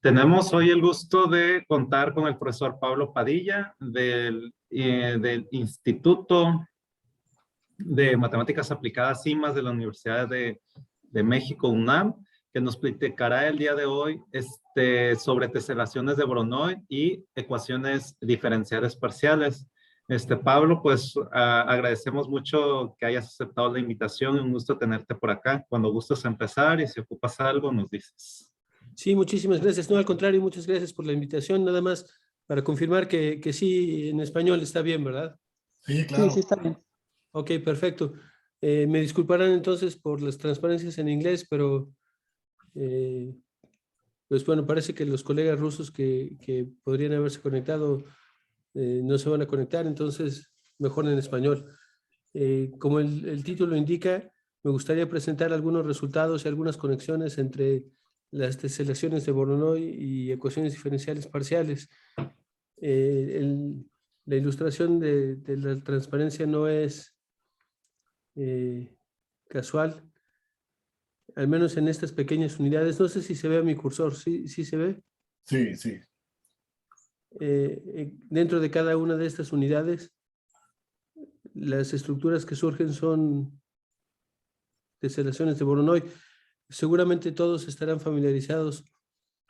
Tenemos hoy el gusto de contar con el profesor Pablo Padilla del Instituto de Matemáticas Aplicadas CIMAS de la Universidad de México, UNAM, que nos platicará el día de hoy sobre teselaciones de Voronoi y ecuaciones diferenciales parciales. Pablo, pues agradecemos mucho que hayas aceptado la invitación. Un gusto tenerte por acá. Cuando gustes empezar y si ocupas algo, nos dices. Sí, muchísimas gracias. No, al contrario, muchas gracias por la invitación. Nada más para confirmar que sí, en español está bien, ¿verdad? Sí, claro. Sí, está bien. Ok, perfecto. Me disculparán entonces por las transparencias en inglés, pero pues bueno, parece que los colegas rusos que podrían haberse conectado no se van a conectar, entonces mejor en español. Como el título indica, me gustaría presentar algunos resultados y algunas conexiones entre las teselaciones de Voronoi y ecuaciones diferenciales parciales. La ilustración de la transparencia no es casual, al menos en estas pequeñas unidades. No sé si se ve mi cursor, ¿sí se ve? Sí, sí. Dentro de cada una de estas unidades, las estructuras que surgen son teselaciones de Voronoi. Seguramente todos estarán familiarizados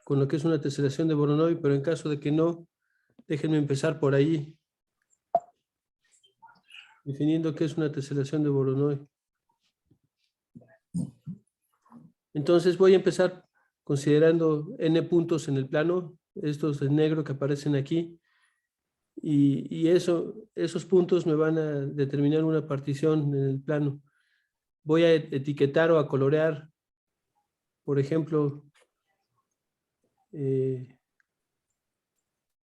con lo que es una teselación de Voronoi, pero en caso de que no, déjenme empezar por ahí, definiendo qué es una teselación de Voronoi. Entonces voy a empezar considerando n puntos en el plano, estos de negro que aparecen aquí, y esos puntos me van a determinar una partición en el plano. Voy a etiquetar o a colorear, por ejemplo,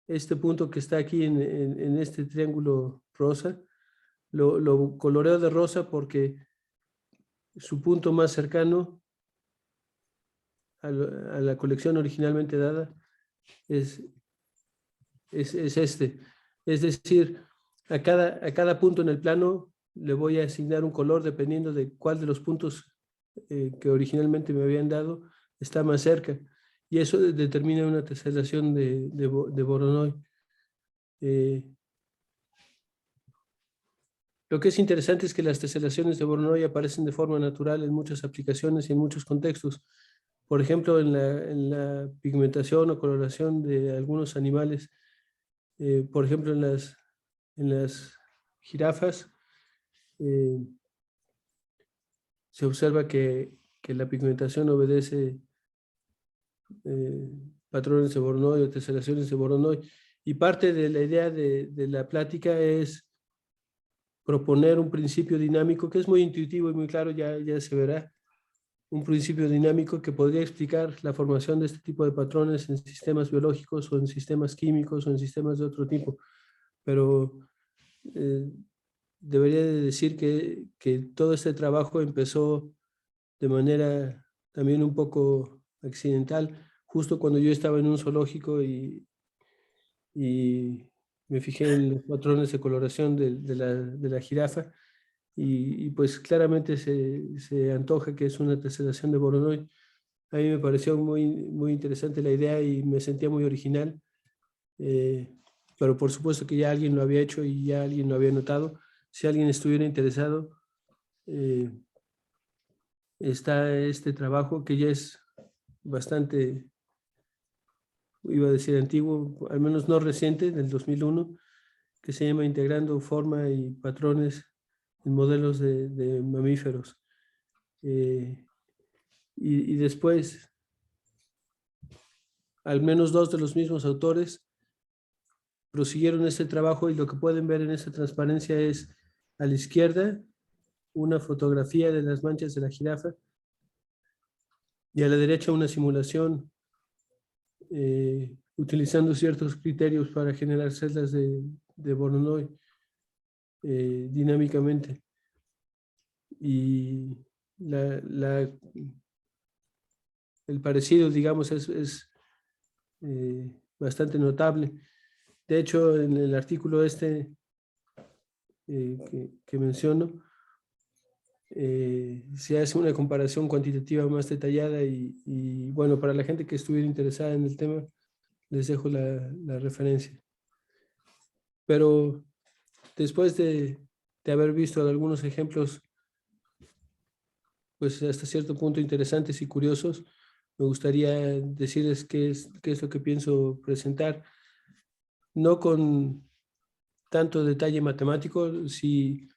este punto que está aquí en este triángulo rosa, lo coloreo de rosa porque su punto más cercano a la colección originalmente dada es este. Es decir, a cada punto en el plano le voy a asignar un color dependiendo de cuál de los puntos que originalmente me habían dado está más cerca. Y eso determina una teselación de Voronoi. Lo que es interesante es que las teselaciones de Voronoi aparecen de forma natural en muchas aplicaciones y en muchos contextos. Por ejemplo, en la pigmentación o coloración de algunos animales. Por ejemplo, en las jirafas se observa que la pigmentación obedece patrones de Voronoi o teselaciones de Voronoi. Y parte de la idea de la plática es proponer un principio dinámico que es muy intuitivo y muy claro, ya se verá. Un principio dinámico que podría explicar la formación de este tipo de patrones en sistemas biológicos o en sistemas químicos o en sistemas de otro tipo. Pero debería de decir que todo este trabajo empezó de manera también un poco accidental, justo cuando yo estaba en un zoológico y me fijé en los patrones de coloración de la jirafa y pues claramente se antoja que es una teselación de Voronoi. A mí me pareció muy interesante la idea y me sentía muy original, pero por supuesto que ya alguien lo había hecho y ya alguien lo había notado. Si alguien estuviera interesado, está este trabajo que ya es bastante, iba a decir antiguo, al menos no reciente, del 2001, que se llama Integrando forma y patrones en modelos de mamíferos. Y después, al menos dos de los mismos autores prosiguieron este trabajo y lo que pueden ver en esta transparencia es a la izquierda una fotografía de las manchas de la jirafa y a la derecha una simulación utilizando ciertos criterios para generar celdas de Voronoi dinámicamente. Y el parecido, digamos, es bastante notable. De hecho, en el artículo que menciono, se hace una comparación cuantitativa más detallada y bueno, para la gente que estuviera interesada en el tema, les dejo la referencia. Pero después de haber visto algunos ejemplos, pues hasta cierto punto interesantes y curiosos, me gustaría decirles qué es lo que pienso presentar, no con tanto detalle matemático. Si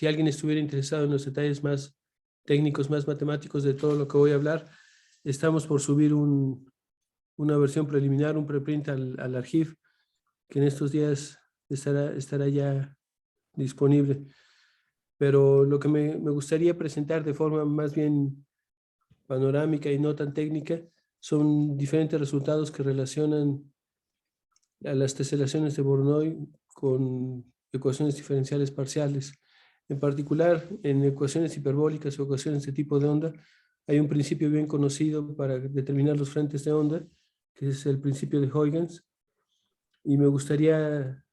alguien estuviera interesado en los detalles más técnicos, más matemáticos de todo lo que voy a hablar, estamos por subir una versión preliminar, un preprint al archivo, que en estos días estará ya disponible. Pero lo que me gustaría presentar de forma más bien panorámica y no tan técnica son diferentes resultados que relacionan a las teselaciones de Voronoi con ecuaciones diferenciales parciales. En particular, en ecuaciones hiperbólicas o ecuaciones de tipo de onda, hay un principio bien conocido para determinar los frentes de onda, que es el principio de Huygens, y me gustaría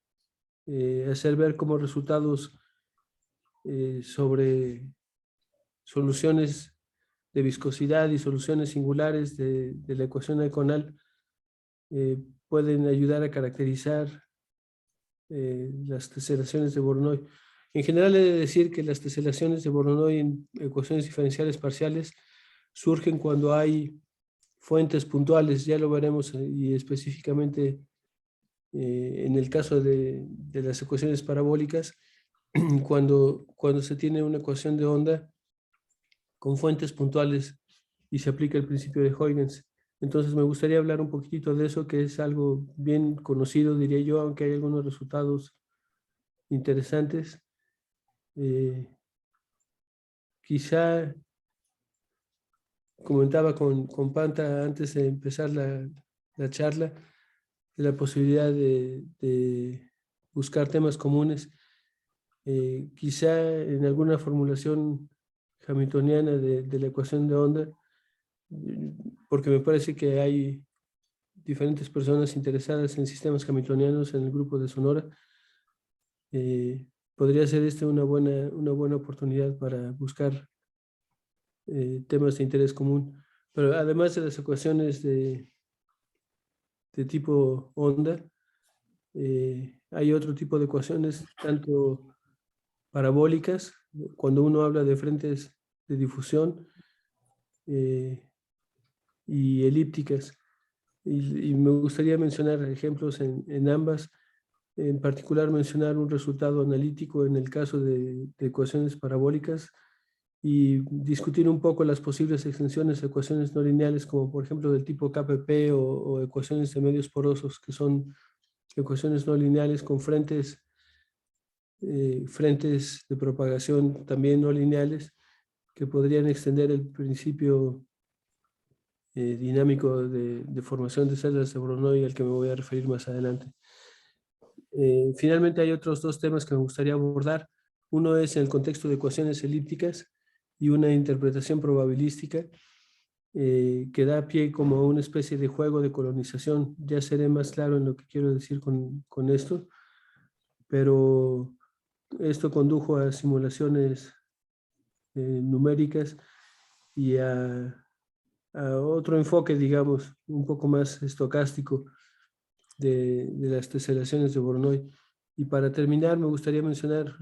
hacer ver como resultados sobre soluciones de viscosidad y soluciones singulares de la ecuación Econal pueden ayudar a caracterizar las teselaciones de Voronoi. En general, he de decir que las teselaciones de Voronoi en ecuaciones diferenciales parciales surgen cuando hay fuentes puntuales, ya lo veremos, y específicamente en el caso de las ecuaciones parabólicas, cuando se tiene una ecuación de onda con fuentes puntuales y se aplica el principio de Huygens. Entonces me gustaría hablar un poquitito de eso, que es algo bien conocido, diría yo, aunque hay algunos resultados interesantes. Quizá comentaba con Panta antes de empezar la charla, de la posibilidad de buscar temas comunes. Quizá en alguna formulación hamiltoniana de la ecuación de onda, porque me parece que hay diferentes personas interesadas en sistemas hamiltonianos en el grupo de Sonora. Podría ser una buena oportunidad para buscar temas de interés común. Pero además de las ecuaciones de tipo onda, hay otro tipo de ecuaciones, tanto parabólicas, cuando uno habla de frentes de difusión, y elípticas. Y me gustaría mencionar ejemplos en ambas, en particular mencionar un resultado analítico en el caso de ecuaciones parabólicas y discutir un poco las posibles extensiones a ecuaciones no lineales, como por ejemplo del tipo KPP o ecuaciones de medios porosos, que son ecuaciones no lineales con frentes de propagación también no lineales, que podrían extender el principio dinámico de formación de celdas de Voronoi, al que me voy a referir más adelante. Finalmente hay otros dos temas que me gustaría abordar. Uno es en el contexto de ecuaciones elípticas y una interpretación probabilística que da pie como a una especie de juego de colonización. Ya seré más claro en lo que quiero decir con esto, pero esto condujo a simulaciones numéricas y a otro enfoque, digamos, un poco más estocástico de las teselaciones de Voronoi. Y para terminar, me gustaría mencionar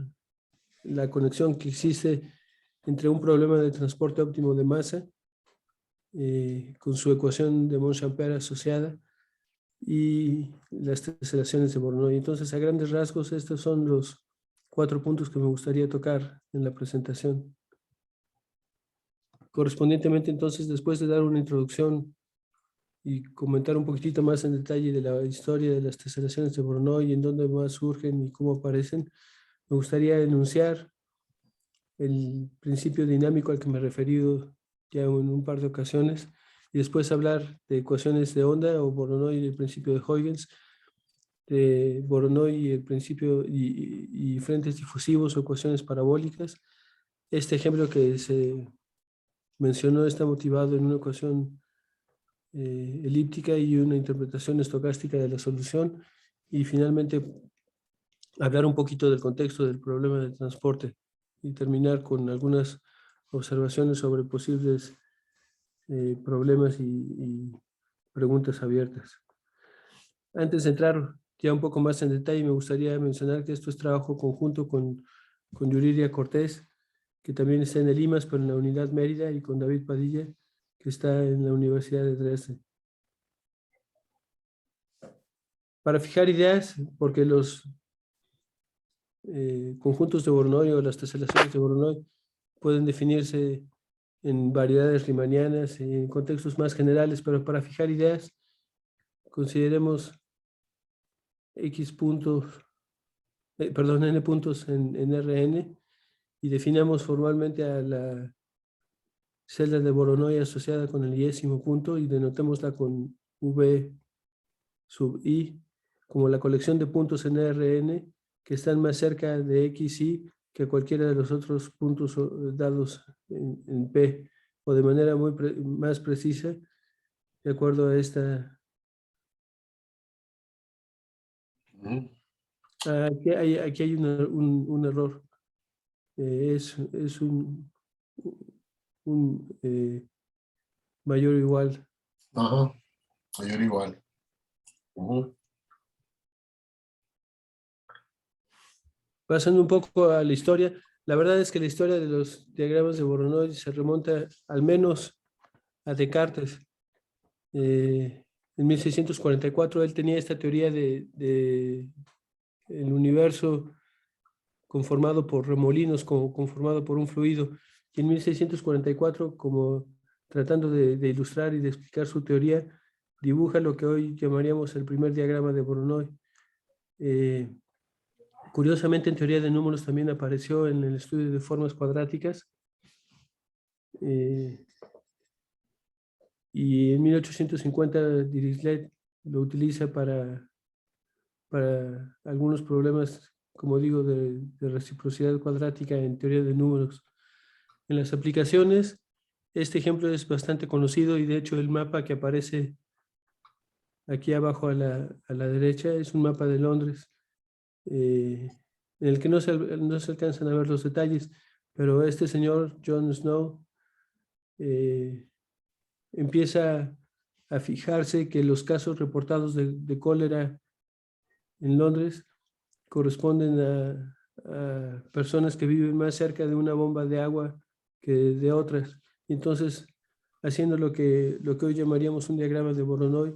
la conexión que existe entre un problema de transporte óptimo de masa con su ecuación de Monchampère asociada y las teselaciones de Voronoi. Entonces, a grandes rasgos, estos son los 4 puntos que me gustaría tocar en la presentación. Correspondientemente, entonces, después de dar una introducción y comentar un poquitito más en detalle de la historia de las teselaciones de Voronoi y en dónde más surgen y cómo aparecen, me gustaría enunciar el principio dinámico al que me he referido ya en un par de ocasiones y después hablar de ecuaciones de onda o Voronoi y el principio de Huygens, de Voronoi y el principio y frentes difusivos o ecuaciones parabólicas. Este ejemplo que se mencionó está motivado en una ecuación elíptica y una interpretación estocástica de la solución, y finalmente hablar un poquito del contexto del problema de transporte y terminar con algunas observaciones sobre posibles problemas y preguntas abiertas. Antes de entrar ya un poco más en detalle, me gustaría mencionar que esto es trabajo conjunto con Yuriria Cortés, que también está en el IMAS, pero en la Unidad Mérida, y con David Padilla, que está en la Universidad de Dresde. Para fijar ideas, porque los conjuntos de Voronoi o las teselaciones de Voronoi pueden definirse en variedades riemannianas, en contextos más generales, pero para fijar ideas, consideremos X puntos, N puntos en Rn, y definamos formalmente a la celda de Voronoi asociada con el yésimo punto y denotémosla con V sub i como la colección de puntos en Rn que están más cerca de xi que cualquiera de los otros puntos dados en P, o de manera más precisa, de acuerdo a esta. Aquí hay un error. Es un mayor o igual. Ajá, mayor o igual. Pasando un poco a la historia, la verdad es que la historia de los diagramas de Voronoi se remonta al menos a Descartes. En 1644 él tenía esta teoría de el universo conformado por remolinos, conformado por un fluido. Y en 1644, como tratando de ilustrar y de explicar su teoría, dibuja lo que hoy llamaríamos el primer diagrama de Voronoi. Curiosamente, en teoría de números también apareció en el estudio de formas cuadráticas. Y en 1850 Dirichlet lo utiliza para algunos problemas, como digo, de reciprocidad cuadrática en teoría de números. En las aplicaciones, este ejemplo es bastante conocido, y de hecho el mapa que aparece aquí abajo a la derecha es un mapa de Londres, en el que no se alcanzan a ver los detalles, pero este señor, John Snow, empieza a fijarse que los casos reportados de cólera en Londres corresponden a personas que viven más cerca de una bomba de agua que de otras. Entonces, haciendo lo que hoy llamaríamos un diagrama de Voronoi,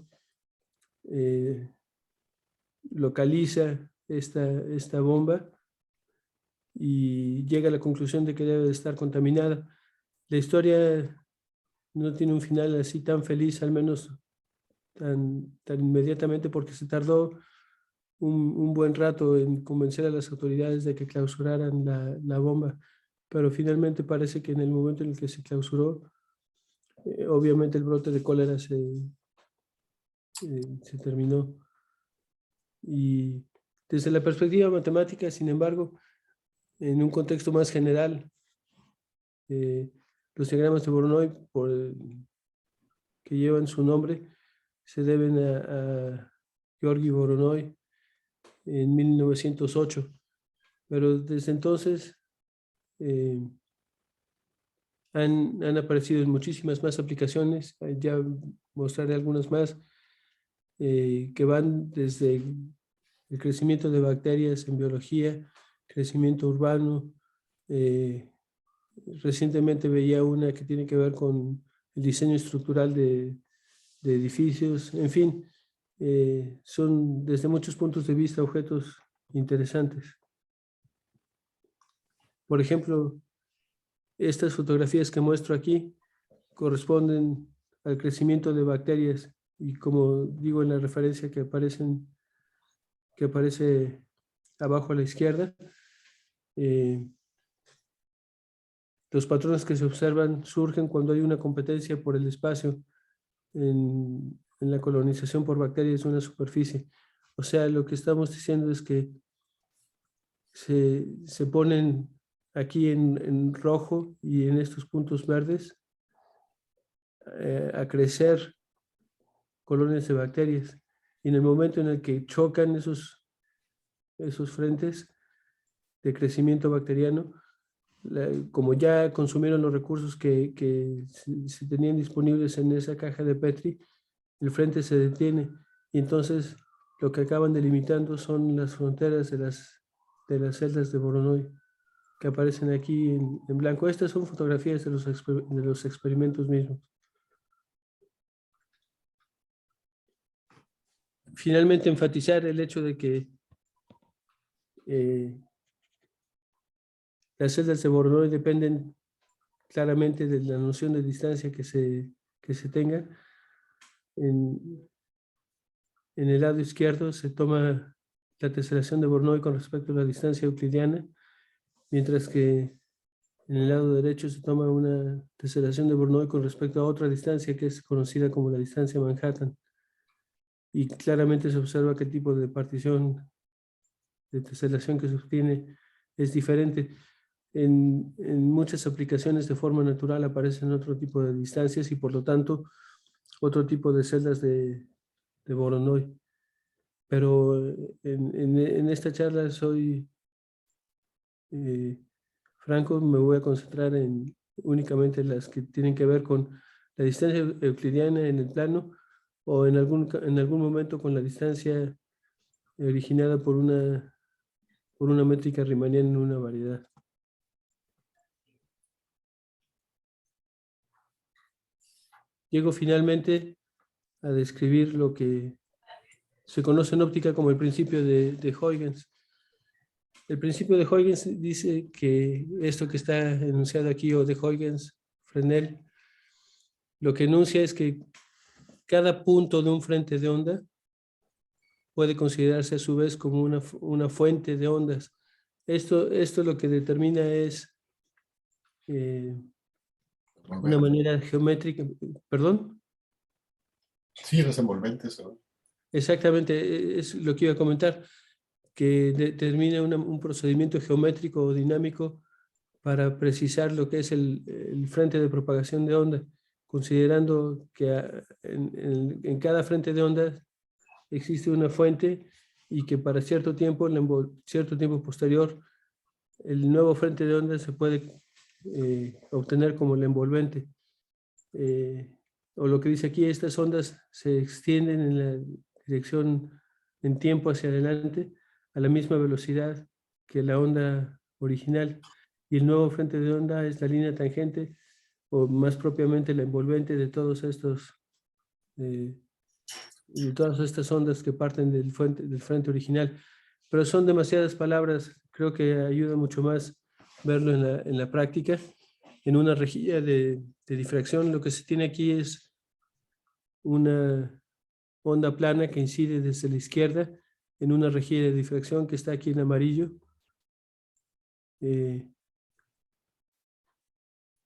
localiza esta bomba y llega a la conclusión de que debe de estar contaminada. La historia no tiene un final así tan feliz, al menos tan inmediatamente, porque se tardó un buen rato en convencer a las autoridades de que clausuraran la bomba, pero finalmente parece que en el momento en el que se clausuró, obviamente el brote de cólera se terminó. Y desde la perspectiva matemática, sin embargo, en un contexto más general, los diagramas de Voronoi que llevan su nombre se deben a Georgi Voronoi en 1908, pero desde entonces han aparecido muchísimas más aplicaciones. Ya mostraré algunas más que van desde el crecimiento de bacterias en biología, crecimiento urbano. Recientemente veía una que tiene que ver con el diseño estructural de edificios. En fin, son desde muchos puntos de vista objetos interesantes. Por ejemplo, estas fotografías que muestro aquí corresponden al crecimiento de bacterias, y como digo en la referencia que aparece abajo a la izquierda, los patrones que se observan surgen cuando hay una competencia por el espacio en la colonización por bacterias de una superficie. O sea, lo que estamos diciendo es que se ponen aquí en rojo y en estos puntos verdes a crecer colonias de bacterias. Y en el momento en el que chocan esos frentes de crecimiento bacteriano, como ya consumieron los recursos que se tenían disponibles en esa caja de Petri, el frente se detiene y entonces lo que acaban delimitando son las fronteras de las celdas de Voronoi que aparecen aquí en blanco. Estas son fotografías de los experimentos mismos. Finalmente, enfatizar el hecho de que las celdas de Voronoi dependen claramente de la noción de distancia que se tenga. En el lado izquierdo se toma la teselación de Voronoi con respecto a la distancia euclidiana, mientras que en el lado derecho se toma una teselación de Voronoi con respecto a otra distancia que es conocida como la distancia Manhattan. Y claramente se observa qué tipo de partición de teselación que se obtiene es diferente. En muchas aplicaciones de forma natural aparecen otro tipo de distancias y por lo tanto otro tipo de celdas de Voronoi. Pero en esta charla soy franco, me voy a concentrar únicamente en las que tienen que ver con la distancia euclidiana en el plano o en algún momento con la distancia originada por una métrica riemanniana en una variedad. Llego finalmente a describir lo que se conoce en óptica como el principio de Huygens. El principio de Huygens dice que esto que está enunciado aquí, o de Huygens, Fresnel, lo que enuncia es que cada punto de un frente de onda puede considerarse a su vez como una fuente de ondas. Esto lo que determina es una manera geométrica, perdón. Sí, desenvolvente, ¿no? Exactamente, es lo que iba a comentar, que determina un procedimiento geométrico o dinámico para precisar lo que es el frente de propagación de onda, considerando que en cada frente de onda existe una fuente y que para cierto tiempo posterior, el nuevo frente de onda se puede obtener como el envolvente. O lo que dice aquí, estas ondas se extienden en la dirección en tiempo hacia adelante a la misma velocidad que la onda original. Y el nuevo frente de onda es la línea tangente, o más propiamente la envolvente de todas estas ondas que parten del frente original. Pero son demasiadas palabras, creo que ayuda mucho más verlo en la práctica. En una rejilla de difracción, lo que se tiene aquí es una onda plana que incide desde la izquierda en una rejilla de difracción que está aquí en amarillo.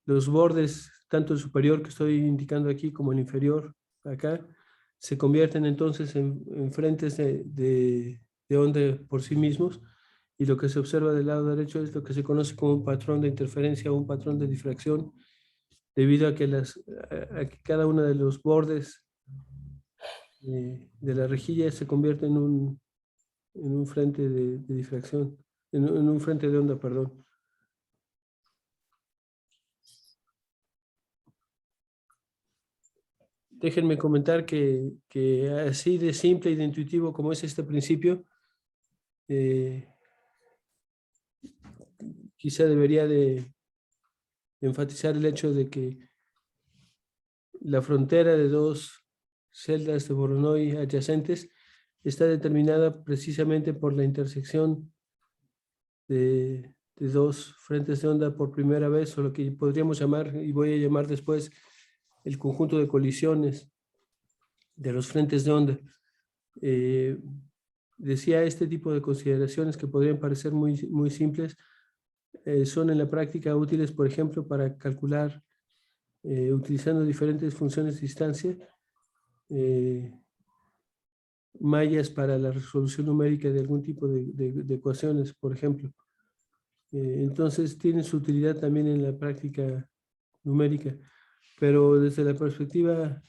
Los bordes, tanto el superior que estoy indicando aquí como el inferior, acá, se convierten entonces en frentes de onda por sí mismos, y lo que se observa del lado derecho es lo que se conoce como un patrón de interferencia o un patrón de difracción, debido a que cada uno de los bordes de la rejilla se convierte en un frente de difracción, en un frente de onda, perdón. Déjenme comentar que así de simple y de intuitivo como es este principio, quizá debería de enfatizar el hecho de que la frontera de dos celdas de Voronoi adyacentes está determinada precisamente por la intersección de dos frentes de onda por primera vez, o lo que podríamos llamar, y voy a llamar después, el conjunto de colisiones de los frentes de onda. Decía, este tipo de consideraciones que podrían parecer muy, muy simples, son en la práctica útiles, por ejemplo, para calcular, utilizando diferentes funciones de distancia, mallas para la resolución numérica de algún tipo de ecuaciones, por ejemplo. Entonces, tienen su utilidad también en la práctica numérica, pero desde la perspectiva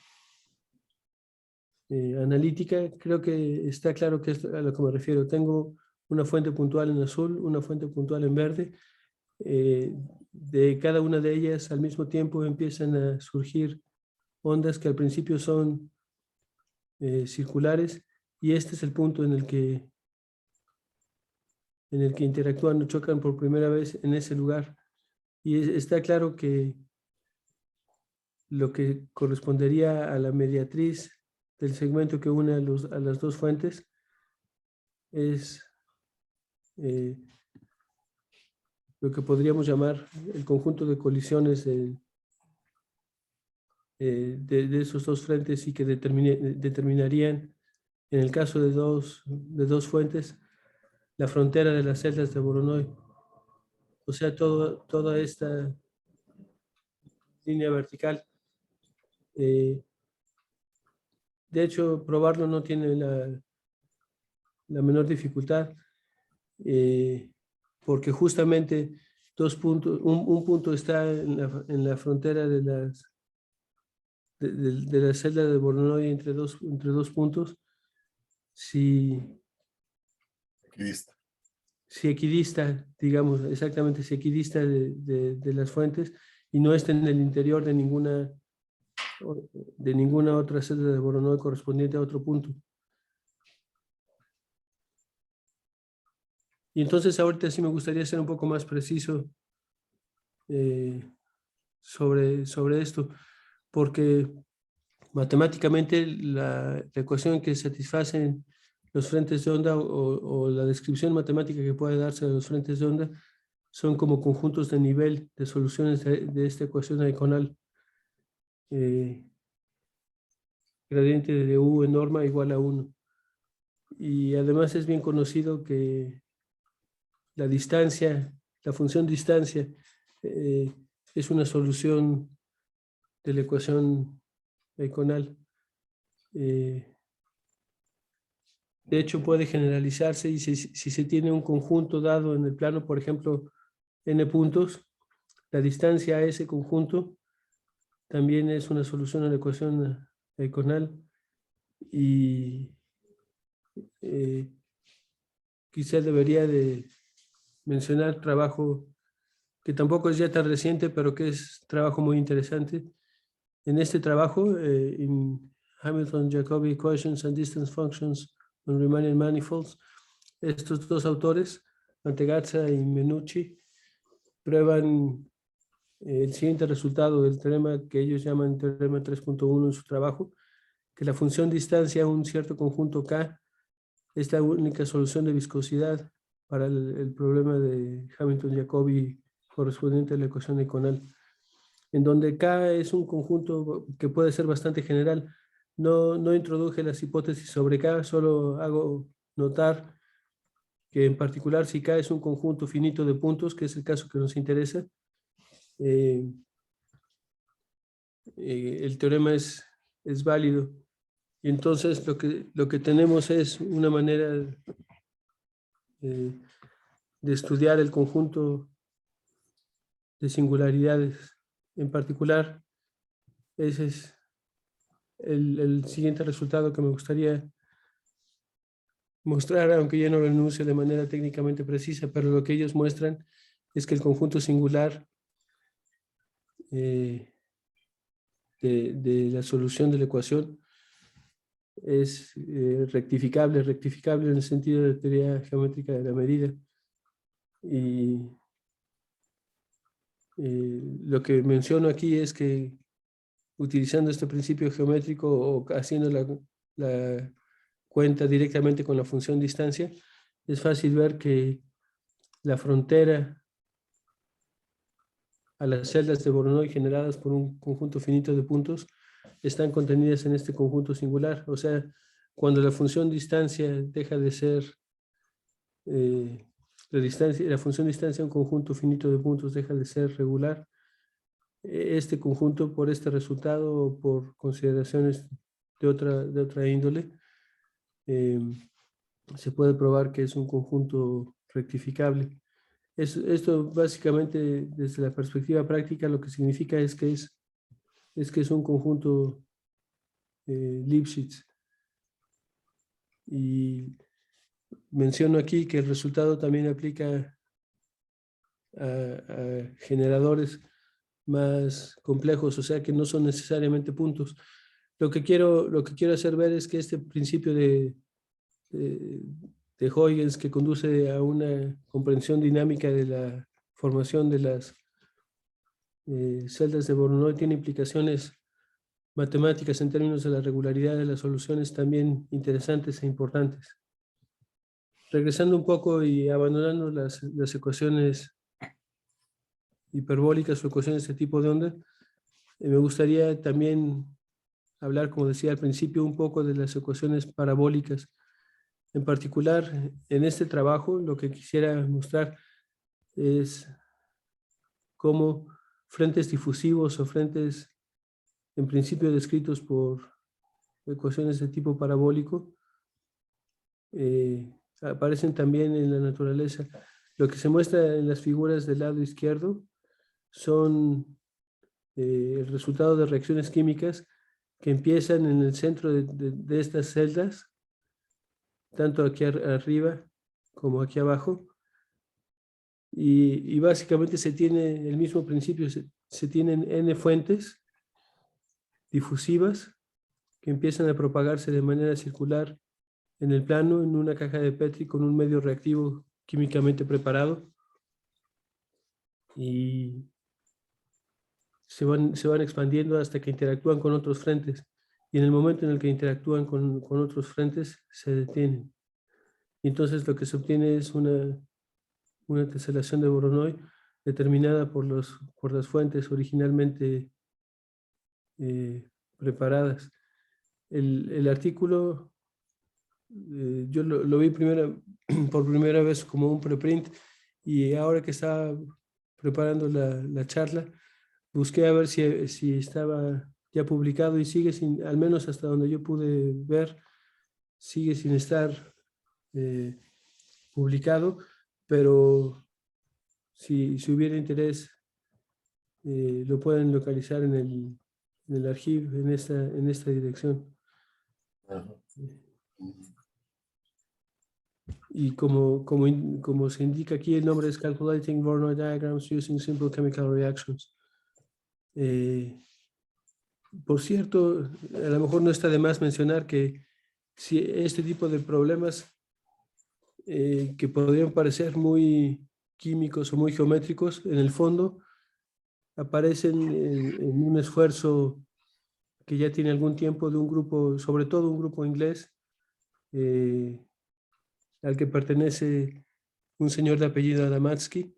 analítica, creo que está claro que es a lo que me refiero. Tengo una fuente puntual en azul, una fuente puntual en verde, de cada una de ellas al mismo tiempo empiezan a surgir ondas que al principio son circulares, y este es el punto en el que interactúan o chocan por primera vez en ese lugar. Y está claro que lo que correspondería a la mediatriz del segmento que une a las dos fuentes es lo que podríamos llamar el conjunto de colisiones de esos dos frentes, y que determinarían, en el caso de dos fuentes, la frontera de las celdas de Voronoi. O sea, toda esta línea vertical. De hecho, probarlo no tiene la menor dificultad, porque justamente dos puntos, un punto está en la frontera de la celda de Voronoi entre dos puntos. Si equidista, digamos, exactamente, si equidista de las fuentes y no está en el interior de ninguna otra celda de Voronoi correspondiente a otro punto. Y entonces ahorita sí me gustaría ser un poco más preciso sobre esto, porque matemáticamente la ecuación que satisfacen los frentes de onda o la descripción matemática que puede darse de los frentes de onda son como conjuntos de nivel de soluciones de esta ecuación diagonal. Gradiente de U en norma igual a 1. Y además es bien conocido que la distancia, la función distancia, es una solución de la ecuación diagonal. De hecho, puede generalizarse, y si se tiene un conjunto dado en el plano, por ejemplo, n puntos, la distancia a ese conjunto también es una solución a la ecuación diagonal. Y quizá debería de mencionar trabajo que tampoco es ya tan reciente, pero que es trabajo muy interesante. En este trabajo, en Hamilton-Jacobi Equations and Distance Functions on Riemannian Manifolds, estos dos autores, Mantegazza y Menucci, prueban el siguiente resultado del teorema que ellos llaman teorema 3.1 en su trabajo, que la función distancia a un cierto conjunto K es la única solución de viscosidad para el problema de Hamilton-Jacobi correspondiente a la ecuación diagonal, en donde K es un conjunto que puede ser bastante general. No introduje las hipótesis sobre K, solo hago notar que en particular si K es un conjunto finito de puntos, que es el caso que nos interesa, el teorema es válido. Y entonces lo que tenemos es una manera de estudiar el conjunto de singularidades. En particular, ese es el siguiente resultado que me gustaría mostrar, aunque ya no lo enuncio de manera técnicamente precisa, pero lo que ellos muestran es que el conjunto singular de la solución de la ecuación es rectificable en el sentido de teoría geométrica de la medida. Y lo que menciono aquí es que utilizando este principio geométrico o haciendo la cuenta directamente con la función distancia, es fácil ver que la frontera a las celdas de Voronoi generadas por un conjunto finito de puntos están contenidas en este conjunto singular. O sea, cuando la función distancia deja de ser la función distancia a un conjunto finito de puntos deja de ser regular, este conjunto, por este resultado o por consideraciones de otra índole, se puede probar que es un conjunto rectificable. Esto básicamente, desde la perspectiva práctica, lo que significa es que es un conjunto Lipschitz. Y menciono aquí que el resultado también aplica a generadores más complejos, o sea que no son necesariamente puntos. Lo que quiero hacer ver es que este principio de Huygens, que conduce a una comprensión dinámica de la formación de las celdas de Voronoi, tiene implicaciones matemáticas en términos de la regularidad de las soluciones también interesantes e importantes. Regresando un poco y abandonando las ecuaciones hiperbólicas o ecuaciones de tipo de onda, me gustaría también hablar, como decía al principio, un poco de las ecuaciones parabólicas. En particular, en este trabajo, lo que quisiera mostrar es cómo frentes difusivos o frentes, en principio descritos por ecuaciones de tipo parabólico, aparecen también en la naturaleza. Lo que se muestra en las figuras del lado izquierdo son el resultado de reacciones químicas que empiezan en el centro de estas celdas, tanto aquí arriba como aquí abajo, y básicamente se tiene el mismo principio, se tienen n fuentes difusivas que empiezan a propagarse de manera circular en el plano, en una caja de Petri con un medio reactivo químicamente preparado, y se van expandiendo hasta que interactúan con otros frentes, y en el momento en el que interactúan con otros frentes se detienen. Y entonces lo que se obtiene es una teselación de Voronoi determinada por las fuentes originalmente preparadas. El artículo yo lo vi por primera vez como un preprint, y ahora que estaba preparando la charla, busqué a ver si estaba ya publicado, y sigue sin, al menos hasta donde yo pude ver, sigue sin estar publicado, pero si hubiera interés, lo pueden localizar en el archivo, en esta dirección. Ajá. Y como se indica aquí, el nombre es Calculating Voronoi Diagrams Using Simple Chemical Reactions. Por cierto, a lo mejor no está de más mencionar que si este tipo de problemas que podrían parecer muy químicos o muy geométricos, en el fondo aparecen en un esfuerzo que ya tiene algún tiempo de un grupo, sobre todo un grupo inglés, al que pertenece un señor de apellido Adamatsky,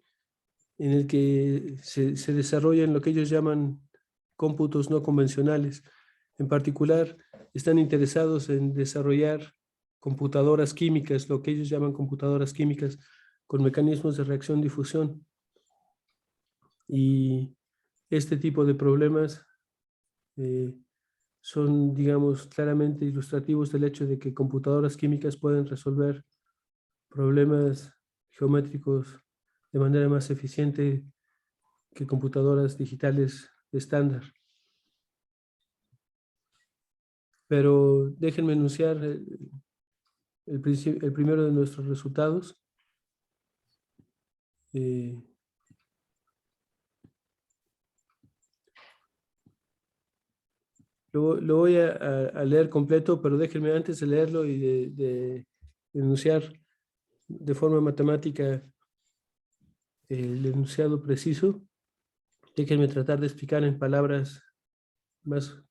en el que se desarrollan lo que ellos llaman cómputos no convencionales. En particular, están interesados en desarrollar computadoras químicas, lo que ellos llaman computadoras químicas, con mecanismos de reacción-difusión. Y este tipo de problemas son, digamos, claramente ilustrativos del hecho de que computadoras químicas pueden resolver problemas geométricos de manera más eficiente que computadoras digitales estándar. Pero déjenme enunciar el primero de nuestros resultados. Lo voy a leer completo, pero déjenme antes de leerlo y de enunciar de forma matemática el enunciado preciso. Déjenme tratar de explicar en palabras más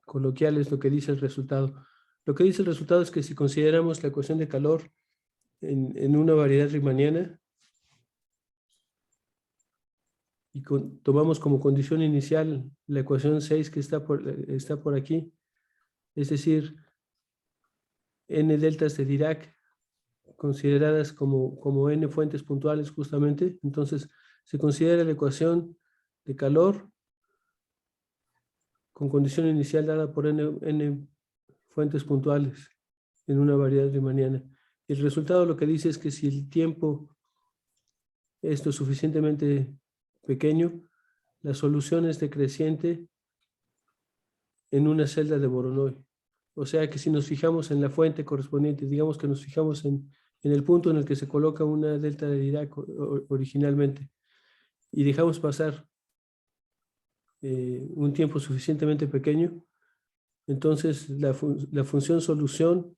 coloquiales lo que dice el resultado. Lo que dice el resultado es que si consideramos la ecuación de calor en una variedad riemanniana y tomamos como condición inicial la ecuación 6 que está por aquí, es decir, n deltas de Dirac consideradas como n fuentes puntuales justamente, entonces se considera la ecuación de calor con condición inicial dada por n fuentes puntuales en una variedad riemanniana. El resultado lo que dice es que si el tiempo es lo suficientemente pequeño, la solución es decreciente en una celda de Voronoi. O sea que si nos fijamos en la fuente correspondiente, digamos que nos fijamos en en el punto en el que se coloca una delta de Dirac originalmente, y dejamos pasar un tiempo suficientemente pequeño, entonces la función solución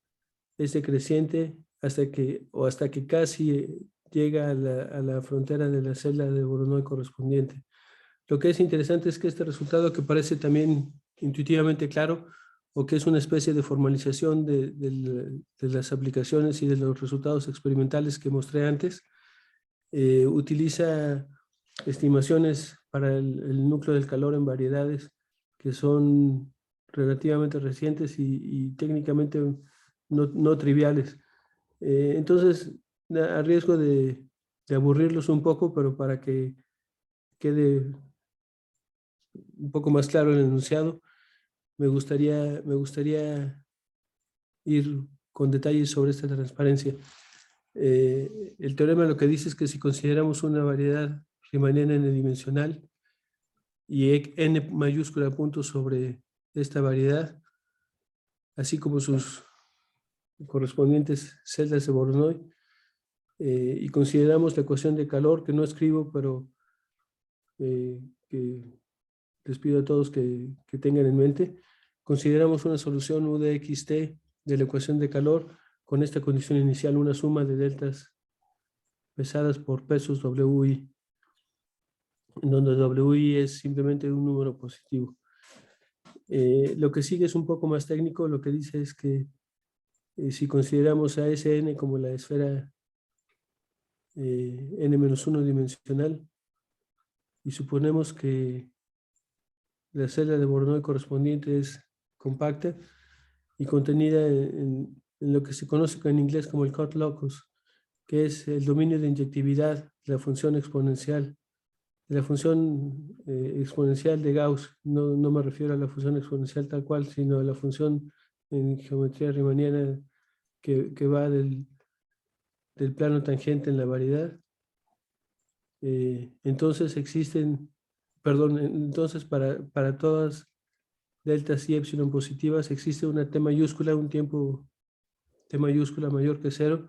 es decreciente hasta que casi llega a la frontera de la celda de Voronoi correspondiente. Lo que es interesante es que este resultado, que parece también intuitivamente claro, o que es una especie de formalización de las aplicaciones y de los resultados experimentales que mostré antes, utiliza estimaciones para el núcleo del calor en variedades que son relativamente recientes y técnicamente no triviales. Entonces, a riesgo de aburrirlos un poco, pero para que quede un poco más claro el enunciado, me gustaría ir con detalles sobre esta transparencia. El teorema lo que dice es que si consideramos una variedad riemanniana n-dimensional y n mayúscula puntos sobre esta variedad, así como sus correspondientes celdas de Voronoi, y consideramos la ecuación de calor, que no escribo, pero que les pido a todos que tengan en mente, consideramos una solución U de xt de la ecuación de calor con esta condición inicial, una suma de deltas pesadas por pesos WI, donde WI es simplemente un número positivo. Lo que sigue es un poco más técnico. Lo que dice es que si consideramos a Sn como la esfera n-1 dimensional y suponemos que la celda de Voronoi correspondiente es compacta y contenida en lo que se conoce en inglés como el cut locus, que es el dominio de inyectividad de la función exponencial. La función exponencial de Gauss, no me refiero a la función exponencial tal cual, sino a la función en geometría riemanniana que va del plano tangente en la variedad. Entonces entonces para todas deltas y epsilon positivas existe una T mayúscula, un tiempo T mayúscula mayor que 0,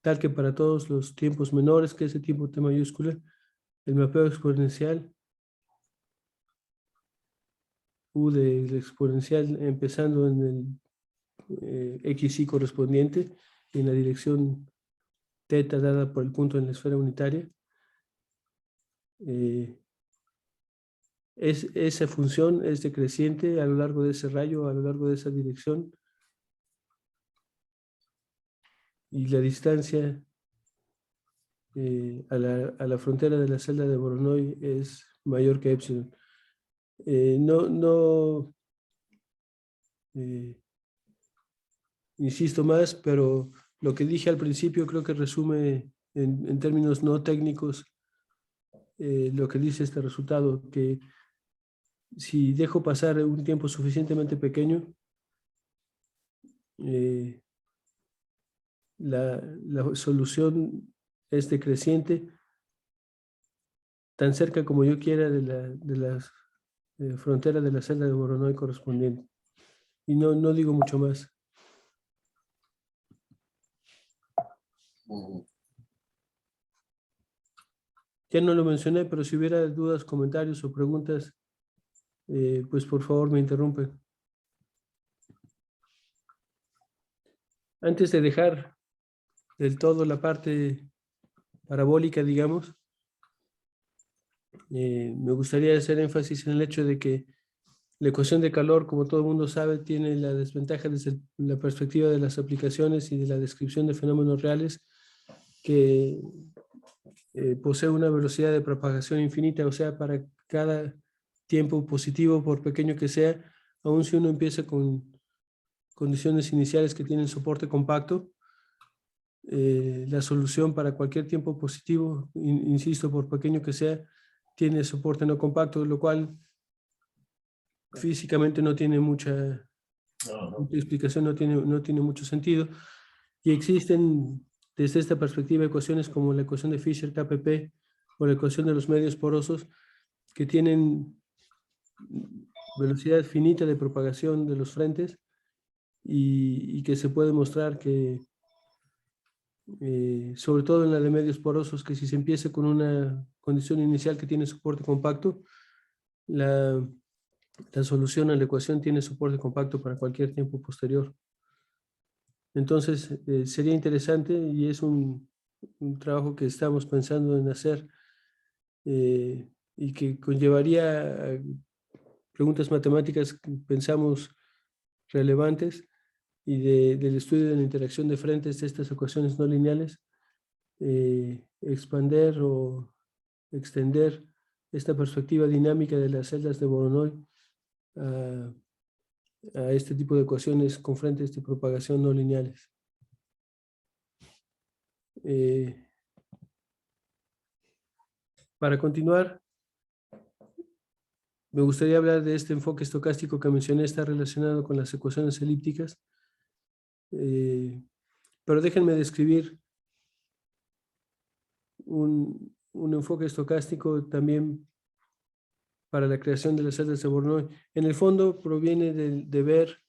tal que para todos los tiempos menores que ese tiempo T mayúscula, el mapeo exponencial U del exponencial empezando en el XY correspondiente en la dirección θ dada por el punto en la esfera unitaria. Esa función es decreciente a lo largo de ese rayo, a lo largo de esa dirección, y la distancia a la frontera de la celda de Voronoi es mayor que epsilon. Insisto más, pero lo que dije al principio creo que resume en términos no técnicos lo que dice este resultado, que si dejo pasar un tiempo suficientemente pequeño, la solución es decreciente tan cerca como yo quiera de las fronteras de la celda de Voronoi correspondiente. Y no digo mucho más. Ya no lo mencioné, pero si hubiera dudas, comentarios o preguntas, pues por favor me interrumpen. Antes de dejar del todo la parte parabólica, digamos, me gustaría hacer énfasis en el hecho de que la ecuación de calor, como todo el mundo sabe, tiene la desventaja desde la perspectiva de las aplicaciones y de la descripción de fenómenos reales, que posee una velocidad de propagación infinita, o sea, para cada tiempo positivo, por pequeño que sea, aun si uno empieza con condiciones iniciales que tienen soporte compacto, la solución para cualquier tiempo positivo, insisto, por pequeño que sea, tiene soporte no compacto, lo cual físicamente no tiene mucha explicación, no tiene mucho sentido. Y existen desde esta perspectiva ecuaciones como la ecuación de Fisher-KPP o la ecuación de los medios porosos que tienen velocidad finita de propagación de los frentes y que se puede mostrar que sobre todo en la de medios porosos, que si se empieza con una condición inicial que tiene soporte compacto, la solución a la ecuación tiene soporte compacto para cualquier tiempo posterior. Entonces, sería interesante, y es un trabajo que estamos pensando en hacer, y que conllevaría a preguntas matemáticas que pensamos relevantes, y del estudio de la interacción de frentes de estas ecuaciones no lineales, expander o extender esta perspectiva dinámica de las celdas de Voronoi a este tipo de ecuaciones con frentes de propagación no lineales. Para continuar, me gustaría hablar de este enfoque estocástico que mencioné, está relacionado con las ecuaciones elípticas, pero déjenme describir un enfoque estocástico también para la creación de las celdas de Voronoi. En el fondo proviene de ver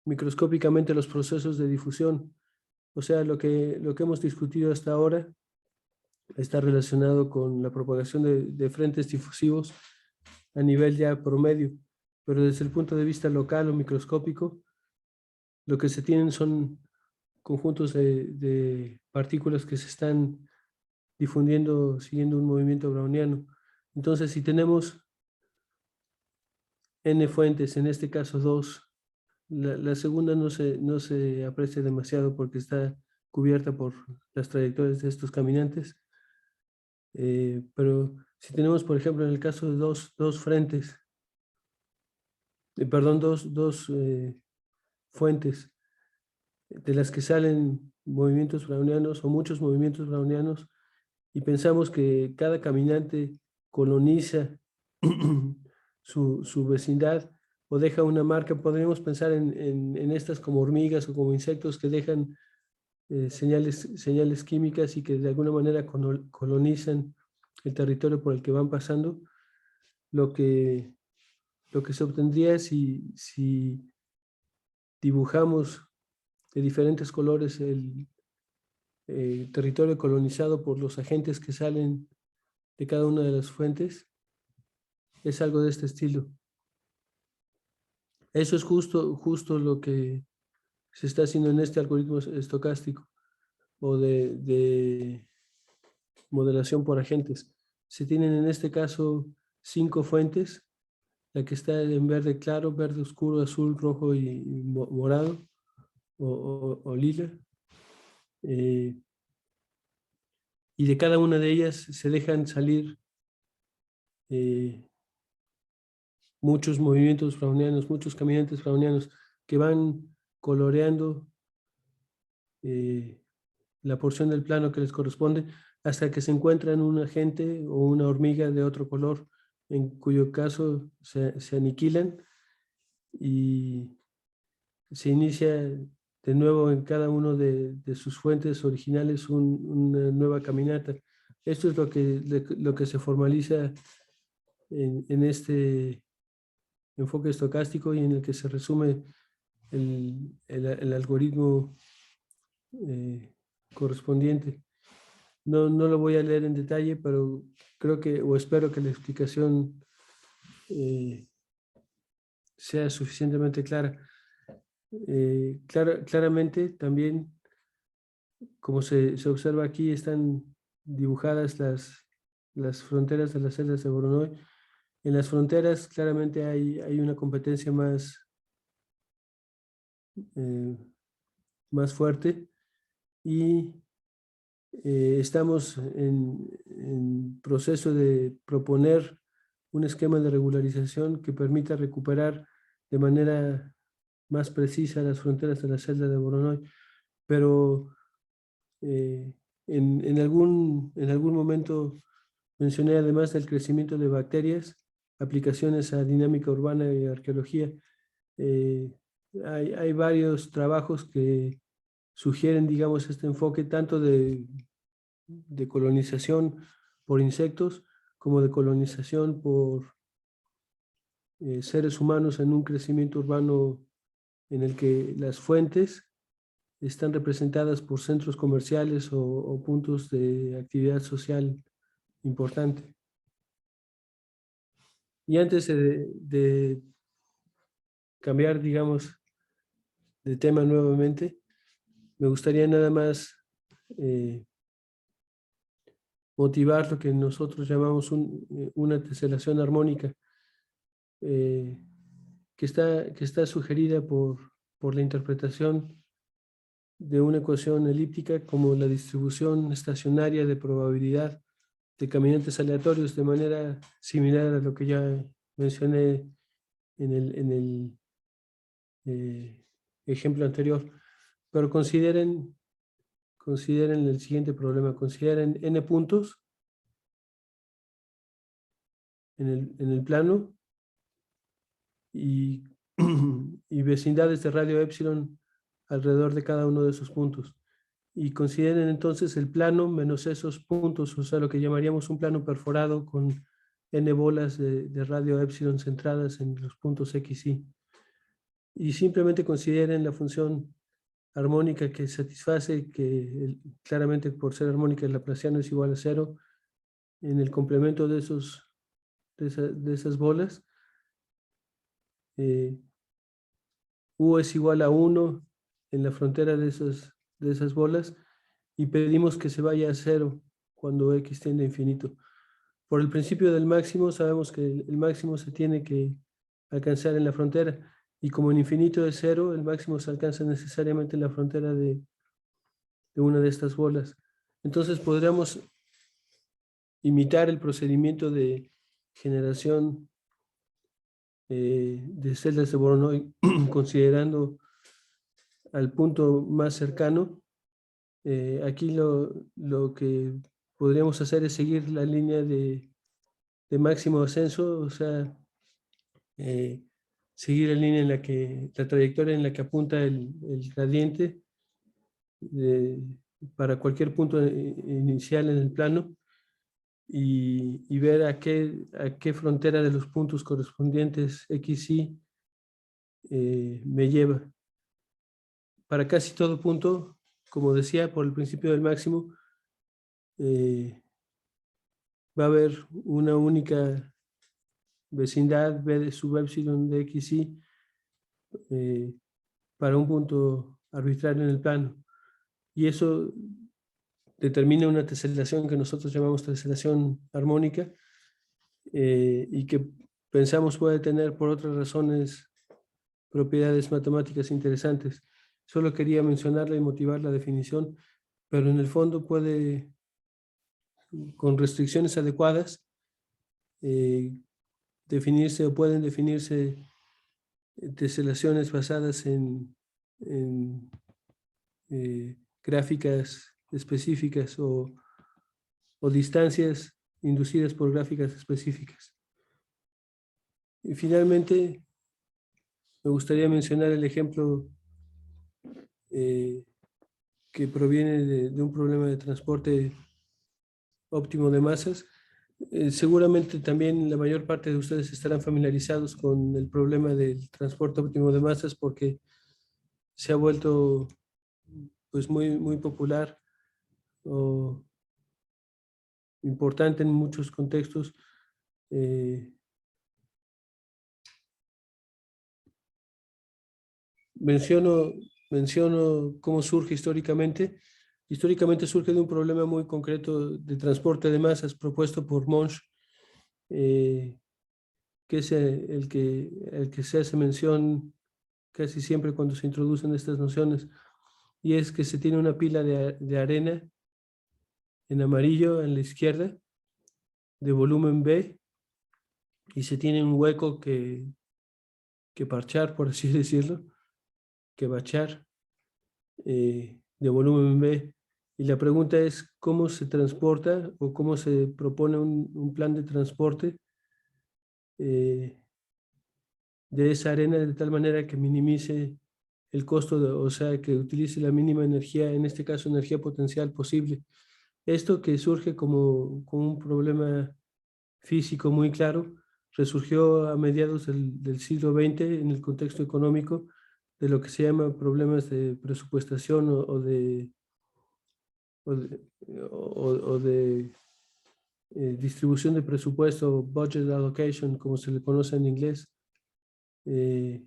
microscópicamente los procesos de difusión. O sea, lo que hemos discutido hasta ahora está relacionado con la propagación de frentes difusivos a nivel ya promedio, pero desde el punto de vista local o microscópico, lo que se tienen son conjuntos de partículas que se están difundiendo siguiendo un movimiento browniano. Entonces, si tenemos n fuentes, en este caso 2, la segunda no se aprecia demasiado porque está cubierta por las trayectorias de estos caminantes, pero si tenemos, por ejemplo, en el caso de dos frentes, perdón, dos fuentes de las que salen movimientos brownianos o muchos movimientos brownianos, y pensamos que cada caminante coloniza su vecindad o deja una marca, podríamos pensar en estas como hormigas o como insectos que dejan señales químicas y que de alguna manera colonizan el territorio por el que van pasando. Lo que se obtendría si dibujamos de diferentes colores el territorio colonizado por los agentes que salen de cada una de las fuentes, es algo de este estilo. Eso es justo lo que se está haciendo en este algoritmo estocástico o de modelación por agentes. Se tienen en este caso 5 fuentes, la que está en verde claro, verde oscuro, azul, rojo y morado o lila. Y de cada una de ellas se dejan salir muchos movimientos brownianos, muchos caminantes brownianos que van coloreando la porción del plano que les corresponde hasta que se encuentran un agente o una hormiga de otro color, en cuyo caso se aniquilan y se inicia de nuevo en cada uno de sus fuentes originales una nueva caminata. Esto es lo que se formaliza en este enfoque estocástico y en el que se resume el algoritmo correspondiente. No lo voy a leer en detalle, pero creo que, o espero que la explicación sea suficientemente clara. Claramente también, como se observa aquí, están dibujadas las fronteras de las celdas de Voronoi. En las fronteras claramente hay una competencia más fuerte, y estamos en proceso de proponer un esquema de regularización que permita recuperar de manera más precisa las fronteras de la celda de Voronoi, pero en algún momento mencioné, además del crecimiento de bacterias, aplicaciones a dinámica urbana y arqueología. Hay varios trabajos que sugieren, digamos, este enfoque tanto de colonización por insectos como de colonización por seres humanos en un crecimiento urbano en el que las fuentes están representadas por centros comerciales o puntos de actividad social importante. Y antes de cambiar, digamos, de tema nuevamente, me gustaría nada más motivar lo que nosotros llamamos una teselación armónica, que está sugerida por la interpretación de una ecuación elíptica como la distribución estacionaria de probabilidad de caminantes aleatorios, de manera similar a lo que ya mencioné en el ejemplo anterior. Pero consideren el siguiente problema. Consideren n puntos en el plano y vecindades de radio epsilon alrededor de cada uno de esos puntos. Y consideren entonces el plano menos esos puntos, o sea, lo que llamaríamos un plano perforado con n bolas de radio epsilon centradas en los puntos x, y. Y simplemente consideren la función armónica que satisface, que claramente por ser armónica el laplaciano es igual a 0, en el complemento de esas bolas. U es igual a 1 en la frontera de esas bolas, y pedimos que se vaya a 0 cuando x tiende a infinito. Por el principio del máximo sabemos que el máximo se tiene que alcanzar en la frontera, y como en infinito es 0, el máximo se alcanza necesariamente en la frontera de una de estas bolas. Entonces podríamos imitar el procedimiento de generación de celdas de Voronoi considerando al punto más cercano. Aquí lo que podríamos hacer es seguir la línea de máximo ascenso, o sea, seguir la línea la trayectoria en la que apunta el gradiente para cualquier punto inicial en el plano, y ver a qué frontera de los puntos correspondientes x, y me lleva. Para casi todo punto, como decía, por el principio del máximo, va a haber una única vecindad B de sub epsilon de x, y para un punto arbitrario en el plano. Y eso determina una teselación que nosotros llamamos teselación armónica, y que pensamos puede tener por otras razones propiedades matemáticas interesantes. Solo quería mencionarla y motivar la definición, pero en el fondo puede, con restricciones adecuadas, definirse o pueden definirse teselaciones basadas en gráficas específicas o distancias inducidas por gráficas específicas. Y finalmente, me gustaría mencionar el ejemplo que proviene de un problema de transporte óptimo de masas. Seguramente también la mayor parte de ustedes estarán familiarizados con el problema del transporte óptimo de masas, porque se ha vuelto pues muy popular o importante en muchos contextos. Menciono cómo surge históricamente. Históricamente surge de un problema muy concreto de transporte de masas propuesto por Monge, que es el que se hace mención casi siempre cuando se introducen estas nociones, y es que se tiene una pila de arena en amarillo en la izquierda, de volumen B, y se tiene un hueco que parchar, por así decirlo, que bachar, de volumen B. Y la pregunta es cómo se transporta o cómo se propone un plan de transporte de esa arena de tal manera que minimice el costo, o sea, que utilice la mínima energía, en este caso energía potencial posible. Esto, que surge como un problema físico muy claro, resurgió a mediados del siglo XX en el contexto económico, de lo que se llama problemas de presupuestación o de distribución de presupuesto, budget allocation, como se le conoce en inglés, y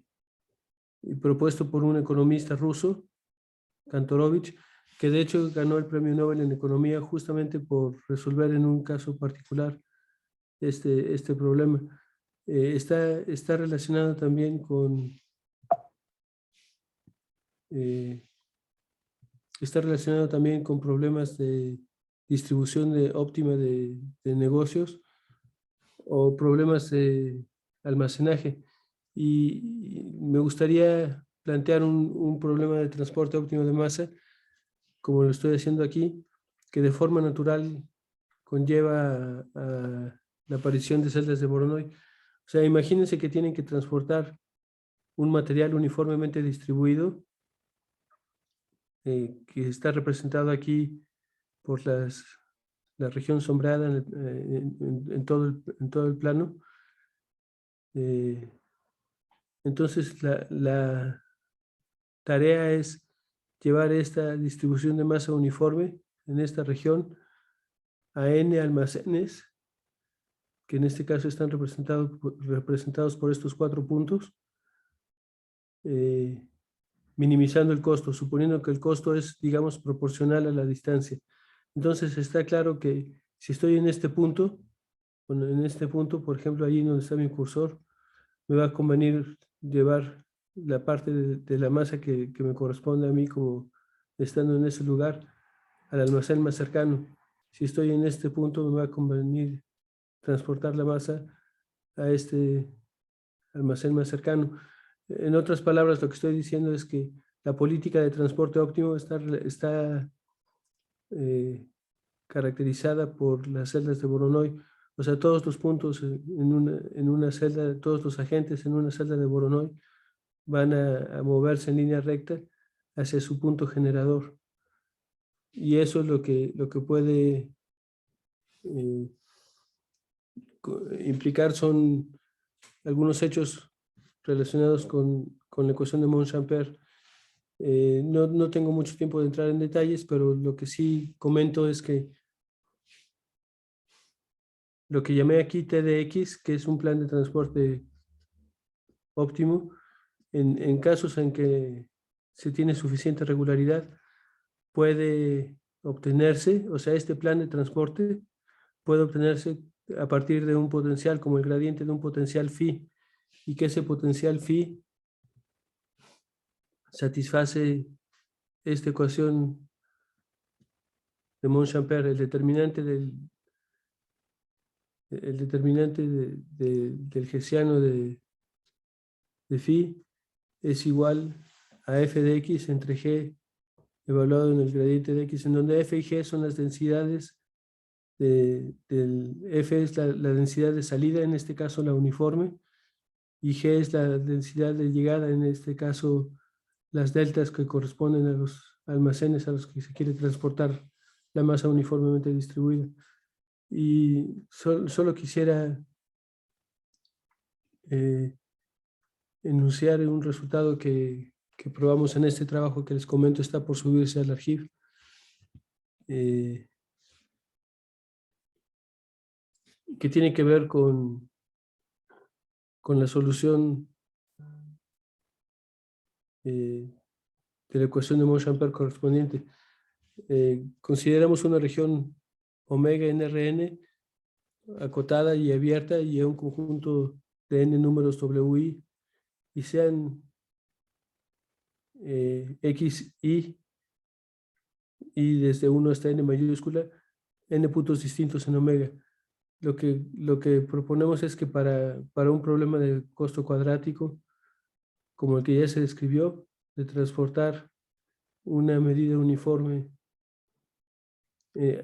propuesto por un economista ruso, Kantorovich, que de hecho ganó el Premio Nobel en Economía justamente por resolver en un caso particular este problema. Está relacionado también con problemas de distribución óptima de negocios o problemas de almacenaje. Y me gustaría plantear un problema de transporte óptimo de masa, como lo estoy haciendo aquí, que de forma natural conlleva a la aparición de celdas de Voronoi. O sea, imagínense que tienen que transportar un material uniformemente distribuido, que está representado aquí por la región sombreada en todo el plano. Entonces, la tarea es llevar esta distribución de masa uniforme en esta región a N almacenes, que en este caso están representados por estos 4 puntos, minimizando el costo, suponiendo que el costo es, digamos, proporcional a la distancia. Entonces está claro que si estoy en este punto, por ejemplo, allí donde está mi cursor, me va a convenir llevar la parte de la masa que me corresponde a mí como estando en ese lugar al almacén más cercano. Si estoy en este punto, me va a convenir transportar la masa a este almacén más cercano. En otras palabras, lo que estoy diciendo es que la política de transporte óptimo está caracterizada por las celdas de Voronoi. O sea, todos los puntos en una celda, todos los agentes en una celda de Voronoi van a moverse en línea recta hacia su punto generador. Y eso es lo que puede implicar son algunos hechos relacionados con la ecuación de Monchampère. No tengo mucho tiempo de entrar en detalles, pero lo que sí comento es que lo que llamé aquí TDX, que es un plan de transporte óptimo, en casos en que se tiene suficiente regularidad, puede obtenerse, o sea, este plan de transporte puede obtenerse a partir de un potencial como el gradiente de un potencial phi, y que ese potencial phi satisface esta ecuación de Monchampère, el determinante del hessiano de phi es igual a f de x entre g evaluado en el gradiente de x, en donde f y g son las densidades f es la densidad de salida, en este caso la uniforme, y g es la densidad de llegada, en este caso las deltas que corresponden a los almacenes a los que se quiere transportar la masa uniformemente distribuida. Y solo quisiera enunciar un resultado que probamos en este trabajo que les comento, está por subirse al archivo. Que tiene que ver con la solución de la ecuación de Monchampère correspondiente. Consideramos una región omega NRN acotada y abierta y a un conjunto de n números WI y sean XI y desde 1 hasta n mayúscula, n puntos distintos en omega. Lo que proponemos es que para un problema de costo cuadrático, como el que ya se describió, de transportar una medida uniforme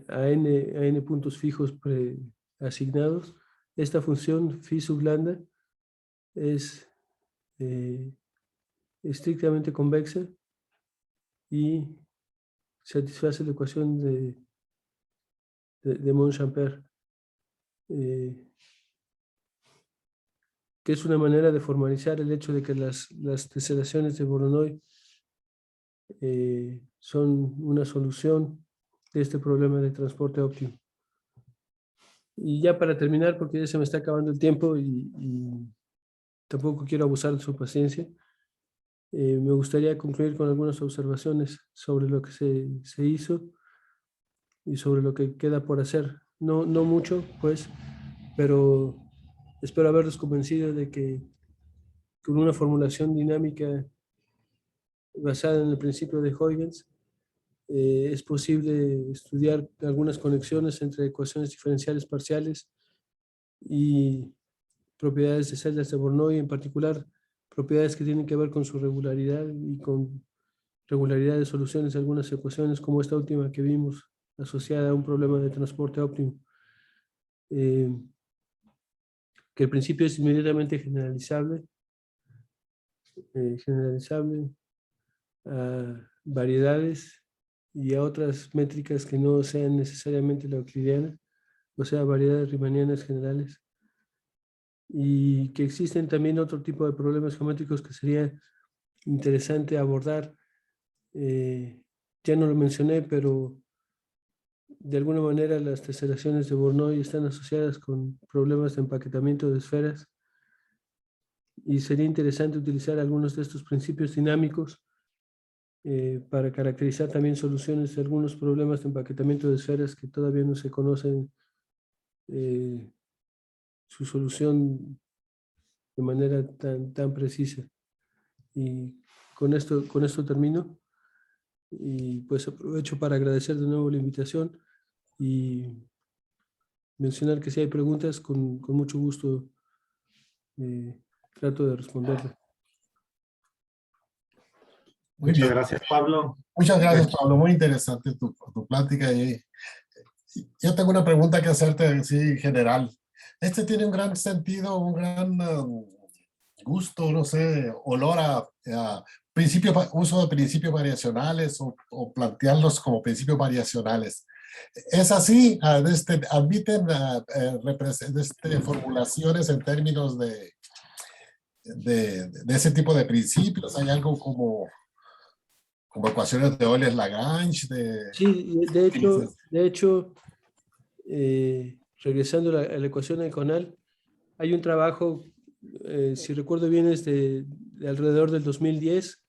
a n puntos fijos preasignados, esta función phi sub lambda es estrictamente convexa y satisface la ecuación de Monchampère. que es una manera de formalizar el hecho de que las teselaciones de Voronoi son una solución de este problema de transporte óptimo. Y ya para terminar, porque ya se me está acabando el tiempo y tampoco quiero abusar de su paciencia, me gustaría concluir con algunas observaciones sobre lo que se hizo y sobre lo que queda por hacer. No mucho, pues, pero espero haberlos convencido de que con una formulación dinámica basada en el principio de Huygens, es posible estudiar algunas conexiones entre ecuaciones diferenciales parciales y propiedades de celdas de Voronoi, en particular propiedades que tienen que ver con su regularidad y con regularidad de soluciones de algunas ecuaciones, como esta última que vimos, asociada a un problema de transporte óptimo. Que el principio es inmediatamente generalizable a variedades y a otras métricas que no sean necesariamente la euclidiana, o sea, variedades riemannianas generales, y que existen también otro tipo de problemas geométricos que sería interesante abordar. Ya no lo mencioné, pero de alguna manera las teselaciones de Voronoi están asociadas con problemas de empaquetamiento de esferas, y sería interesante utilizar algunos de estos principios dinámicos para caracterizar también soluciones de algunos problemas de empaquetamiento de esferas que todavía no se conocen su solución de manera tan precisa. Y con esto termino, y pues aprovecho para agradecer de nuevo la invitación y mencionar que si hay preguntas, con mucho gusto trato de responderle. Muy Muchas bien. gracias, Pablo. Muchas gracias, Pablo. Muy interesante tu plática. Yo tengo una pregunta que hacerte así general. Este tiene un gran sentido, un gran gusto, no sé, olor a uso de principios variacionales o plantearlos como principios variacionales. ¿Es así? ¿Admiten formulaciones en términos de ese tipo de principios? ¿Hay algo como ecuaciones de Euler-Lagrange? Sí, de hecho regresando a la ecuación del Conal, hay un trabajo, si recuerdo bien, es de alrededor del 2010,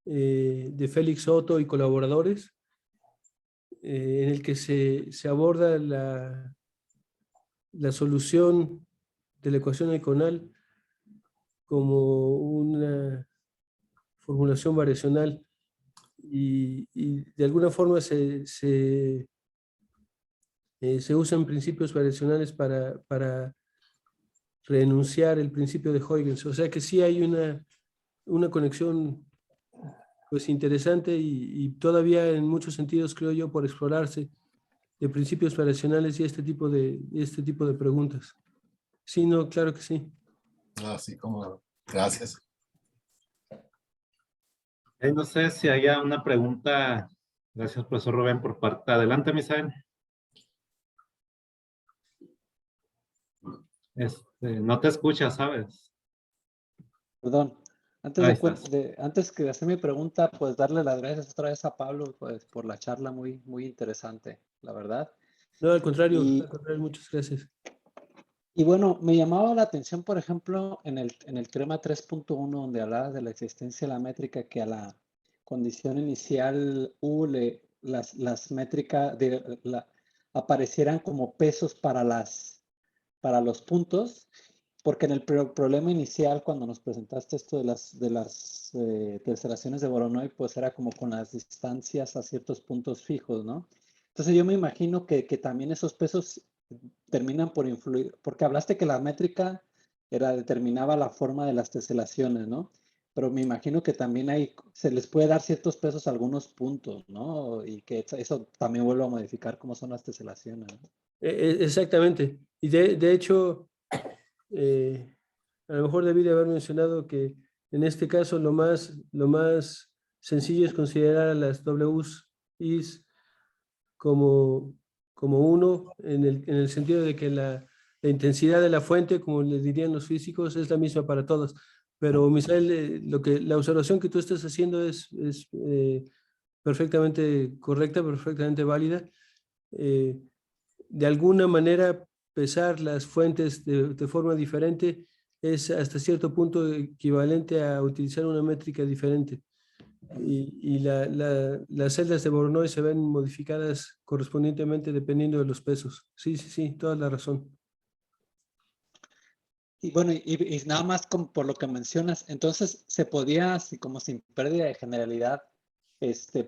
de Félix Soto y colaboradores, en el que se aborda la solución de la ecuación del Conal como una formulación variacional, y de alguna forma se usan principios variacionales para reenunciar el principio de Huygens. O sea que sí hay una conexión pues interesante y todavía en muchos sentidos, creo yo, por explorarse, de principios variacionales y este tipo de preguntas. Sí, no, claro que sí. Así como, gracias. No sé si haya una pregunta. Gracias, profesor Rubén, por parte. Adelante, Misael. No te escuchas, ¿sabes? Perdón, Ahí estás. antes que hacer mi pregunta, pues darle las gracias otra vez a Pablo pues, por la charla muy interesante, la verdad. No, al contrario, Y, muchas gracias. y bueno, me llamaba la atención, por ejemplo, en el teorema 3.1, donde hablabas de la existencia de la métrica, que a la condición inicial U, las métricas aparecieran como pesos para los puntos. Porque en el problema inicial, cuando nos presentaste esto de las teselaciones de Voronoi, pues era como con las distancias a ciertos puntos fijos, ¿no? Entonces yo me imagino que también esos pesos terminan por influir, porque hablaste que la métrica determinaba la forma de las teselaciones, ¿no? Pero me imagino que también se les puede dar ciertos pesos a algunos puntos, ¿no? Y que eso también vuelve a modificar cómo son las teselaciones, ¿no? Exactamente. Y de hecho, a lo mejor debí de haber mencionado que en este caso lo más sencillo es considerar a las Ws is como uno, en el sentido de que la la intensidad de la fuente, como le dirían los físicos, es la misma para todos. Pero, Misael, la observación que tú estás haciendo es perfectamente correcta, perfectamente válida. De alguna manera, pesar las fuentes de forma diferente es hasta cierto punto equivalente a utilizar una métrica diferente. Y las celdas de Voronoi se ven modificadas correspondientemente dependiendo de los pesos. Sí, sí, sí, toda la razón. Y bueno, y nada más por lo que mencionas, entonces se podía, así como sin pérdida de generalidad,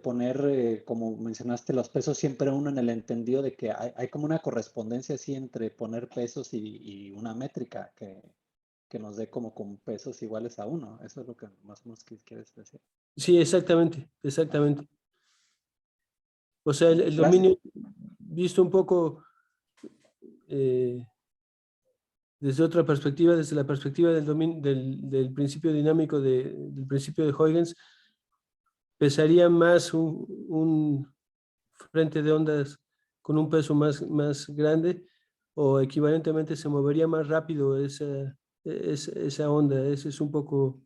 poner, como mencionaste, los pesos siempre uno en el entendido de que hay como una correspondencia así entre poner pesos y una métrica que nos dé como con pesos iguales a uno. Eso es lo que más o menos quieres decir. Sí, exactamente, exactamente. O sea, el Gracias. dominio, visto un poco desde otra perspectiva, desde la perspectiva del principio dinámico del principio de Huygens, pesaría más un frente de ondas con un peso más grande, o equivalentemente se movería más rápido esa onda. Ese es un poco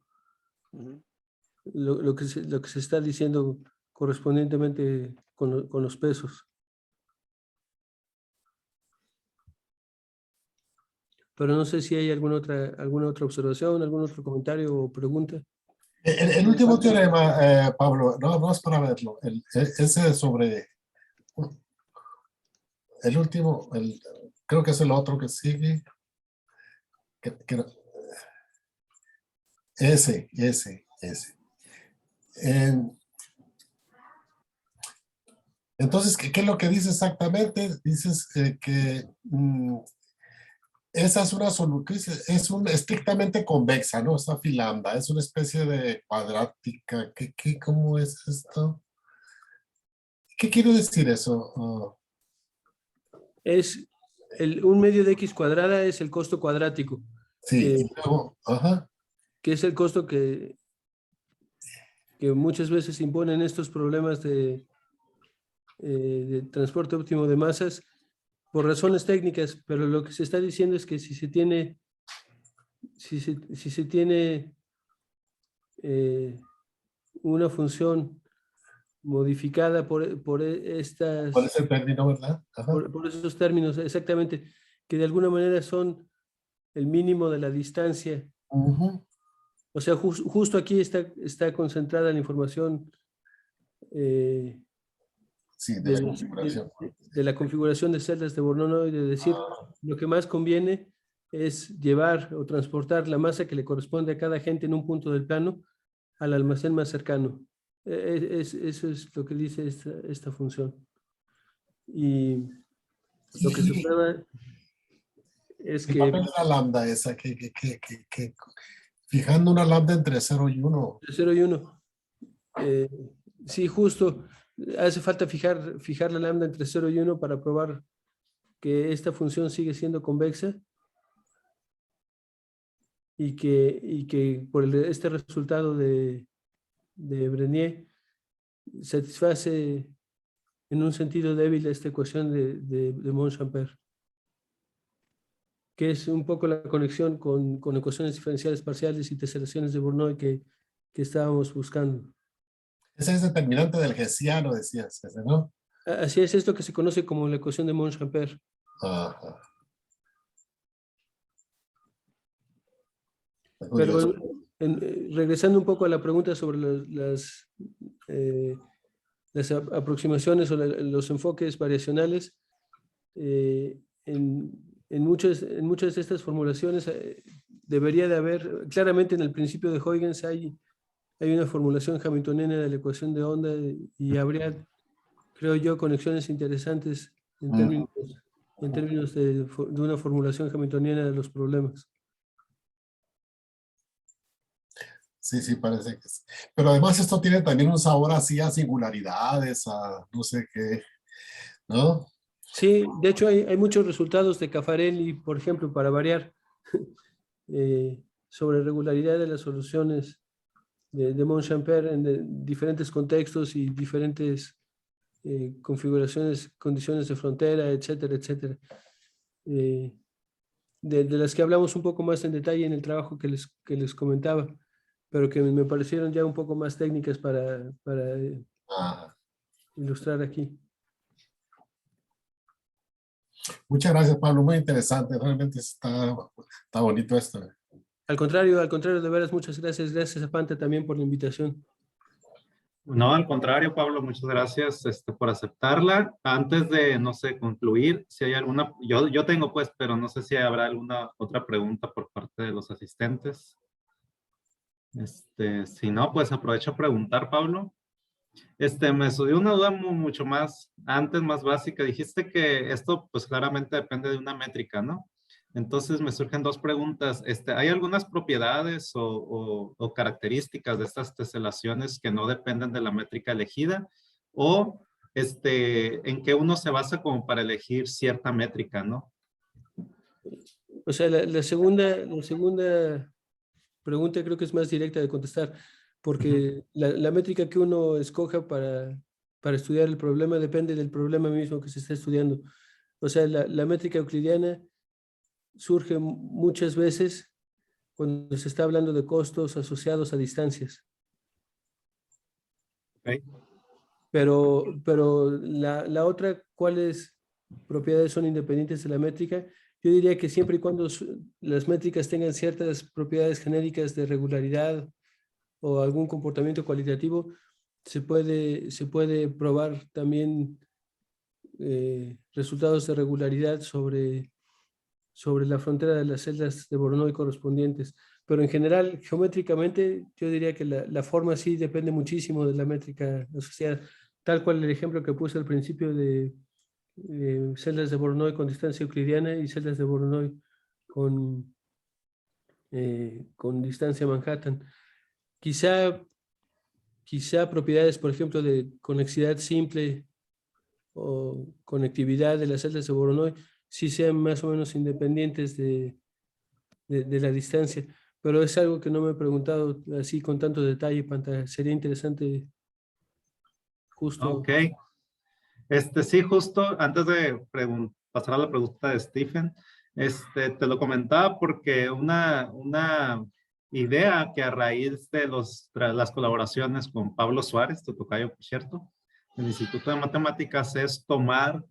lo que se está diciendo correspondientemente con los pesos. Pero no sé si hay alguna otra observación, algún otro comentario o pregunta. El último teorema, Pablo, no es para verlo. Ese sobre el último, creo que es el otro que sigue. Ese. Entonces, ¿qué es lo que dice exactamente? Dices que esa es una solución, estrictamente convexa, ¿no? Esta filambda, es una especie de cuadrática. ¿Cómo es esto? ¿Qué quiere decir eso? Es un medio de x cuadrada es el costo cuadrático. Sí, y luego, ajá. Que es el costo que muchas veces imponen estos problemas de transporte óptimo de masas por razones técnicas, pero lo que se está diciendo es que si se tiene una función modificada por estas... ¿Cuál es el término, verdad? Ajá. Por esos términos, exactamente, que de alguna manera son el mínimo de la distancia. O sea, justo aquí está concentrada la información sí, de la configuración. de la configuración de celdas de Voronoi, de decir, lo que más conviene es llevar o transportar la masa que le corresponde a cada agente en un punto del plano al almacén más cercano. Eso es lo que dice esta función. Y lo que se prueba es ¿Qué que... papel es la lambda esa? Fijando una lambda entre 0 y 1. 0 y 1. Sí, justo. Hace falta fijar la lambda entre 0 y 1 para probar que esta función sigue siendo convexa y que por este resultado de Brenier satisface en un sentido débil esta ecuación de Monchampère, que es un poco la conexión con ecuaciones diferenciales parciales y teselaciones de Voronoi que estábamos buscando. Ese es determinante del hessiano, decías, ¿no? Así es, esto que se conoce como la ecuación de Monchampère. Ajá. Pero regresando un poco a la pregunta sobre las aproximaciones o los enfoques variacionales, en muchas de estas formulaciones debería de haber, claramente en el principio de Huygens hay una formulación hamiltoniana de la ecuación de onda y habría, creo yo, conexiones interesantes en términos de una formulación hamiltoniana de los problemas. Sí, parece que sí. Pero además esto tiene también un sabor así a singularidades, a no sé qué, ¿no? Sí, de hecho hay muchos resultados de Caffarelli, por ejemplo, para variar, sobre regularidad de las soluciones de Monchampère en diferentes contextos y diferentes configuraciones, condiciones de frontera, etcétera, etcétera. de las que hablamos un poco más en detalle en el trabajo que les comentaba, pero que me parecieron ya un poco más técnicas para Ah, ilustrar aquí. muchas gracias, Pablo. Muy interesante. Realmente está bonito esto. Al contrario, de veras, muchas gracias. Gracias a Panta también por la invitación. No, al contrario, Pablo, muchas gracias por aceptarla. Antes de, no sé, concluir, si hay alguna, yo tengo pues, pero no sé si habrá alguna otra pregunta por parte de los asistentes. Si no, pues aprovecho a preguntar, Pablo. Me surgió una duda mucho más, antes más básica. Dijiste que esto, pues claramente depende de una métrica, ¿no? Entonces me surgen dos preguntas. ¿Hay algunas propiedades o características de estas teselaciones que no dependen de la métrica elegida? ¿O en qué uno se basa como para elegir cierta métrica, ¿no? O sea, la segunda pregunta creo que es más directa de contestar, porque la métrica que uno escoja para estudiar el problema depende del problema mismo que se está estudiando. O sea, la métrica euclidiana surge muchas veces cuando se está hablando de costos asociados a distancias. Okay. Pero la otra, ¿cuáles propiedades son independientes de la métrica? Yo diría que siempre y cuando las métricas tengan ciertas propiedades genéricas de regularidad o algún comportamiento cualitativo, se puede probar también resultados de regularidad sobre la frontera de las celdas de Voronoi correspondientes. Pero en general, geométricamente, yo diría que la forma sí depende muchísimo de la métrica asociada, tal cual el ejemplo que puse al principio de celdas de Voronoi con distancia euclidiana y celdas de Voronoi con distancia Manhattan. Quizá propiedades, por ejemplo, de conexidad simple o conectividad de las celdas de Voronoi sí sean más o menos independientes de la distancia, pero es algo que no me he preguntado así con tanto detalle, Panta. Sería interesante justo. Ok. Sí, justo antes de pasar a la pregunta de Stephen, te lo comentaba porque una idea que a raíz de las colaboraciones con Pablo Suárez, tu tocayo, por cierto, del Instituto de Matemáticas, es tomar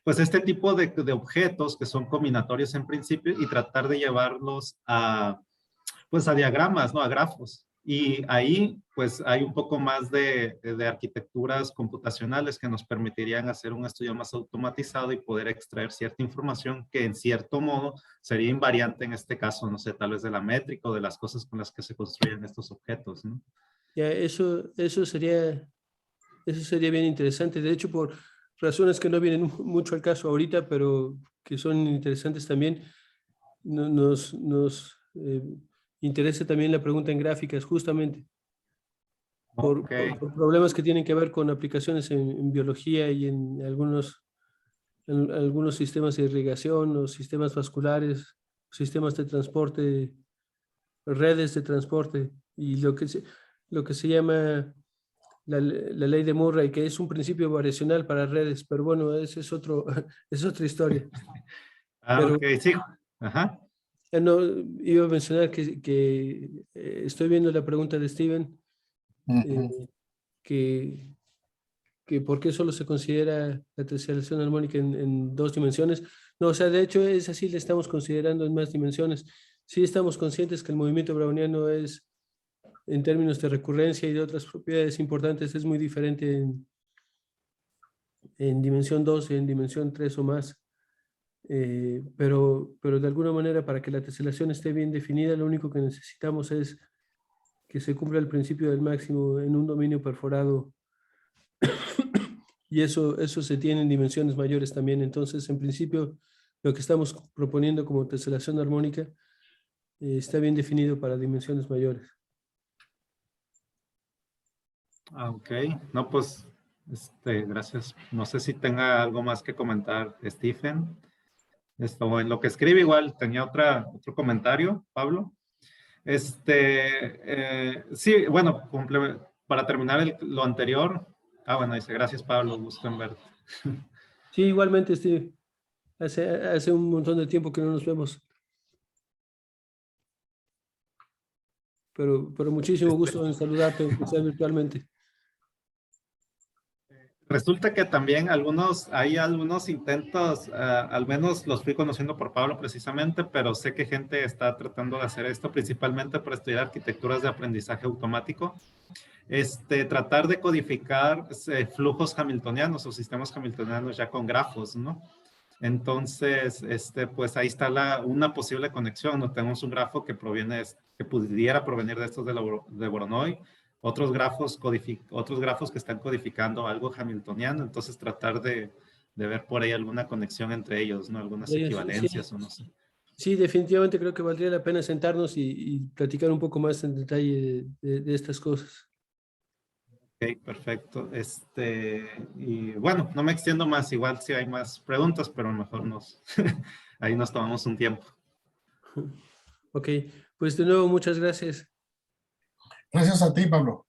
pues este tipo de objetos que son combinatorios en principio y tratar de llevarlos pues a diagramas, ¿no? A grafos. Y ahí, pues, hay un poco más de arquitecturas computacionales que nos permitirían hacer un estudio más automatizado y poder extraer cierta información que, en cierto modo, sería invariante en este caso, no sé, tal vez de la métrica o de las cosas con las que se construyen estos objetos, ¿no? Ya, eso sería bien interesante. De hecho, por razones que no vienen mucho al caso ahorita, pero que son interesantes también, nos interesa también la pregunta en gráficas, justamente. Por problemas que tienen que ver con aplicaciones en biología y en algunos sistemas de irrigación o sistemas vasculares, sistemas de transporte, redes de transporte y lo que se llama la ley de Murray, que es un principio variacional para redes, pero bueno, ese es es otra historia. Pero, ok, sí. Ajá. No, iba a mencionar que estoy viendo la pregunta de Steven, que por qué solo se considera la teselación armónica en dos dimensiones. No, o sea, de hecho es así, le estamos considerando en más dimensiones. Sí estamos conscientes que el movimiento browniano es, en términos de recurrencia y de otras propiedades importantes, es muy diferente en dimensión 2 y en dimensión 3 o más. Pero de alguna manera, para que la teselación esté bien definida, lo único que necesitamos es que se cumpla el principio del máximo en un dominio perforado. Y eso se tiene en dimensiones mayores también. Entonces, en principio, lo que estamos proponiendo como teselación armónica está bien definido para dimensiones mayores. Ok, no, pues, gracias. No sé si tenga algo más que comentar, Stephen. En lo que escribe igual, tenía otro comentario, Pablo. Sí, bueno, para terminar lo anterior. Bueno, dice, gracias, Pablo, gusto en verte. Sí, igualmente, Steve. Hace un montón de tiempo que no nos vemos. Pero muchísimo gusto en saludarte, aunque sea virtualmente. Resulta que también hay algunos intentos, al menos los fui conociendo por Pablo precisamente, pero sé que gente está tratando de hacer esto principalmente para estudiar arquitecturas de aprendizaje automático. Tratar de codificar flujos hamiltonianos o sistemas hamiltonianos ya con grafos, ¿no? Entonces, pues ahí está una posible conexión, ¿no? Tenemos un grafo que pudiera provenir de estos de Voronoi, otros grafos que están codificando algo hamiltoniano, entonces tratar de ver por ahí alguna conexión entre ellos, ¿no? Algunas Sí, equivalencias o no sé. sí, definitivamente creo que valdría la pena sentarnos y platicar un poco más en detalle de estas cosas. Ok, perfecto. Y bueno, no me extiendo más, igual si hay más preguntas, pero mejor ahí nos tomamos un tiempo. Ok, pues de nuevo muchas gracias. Gracias a ti, Pablo.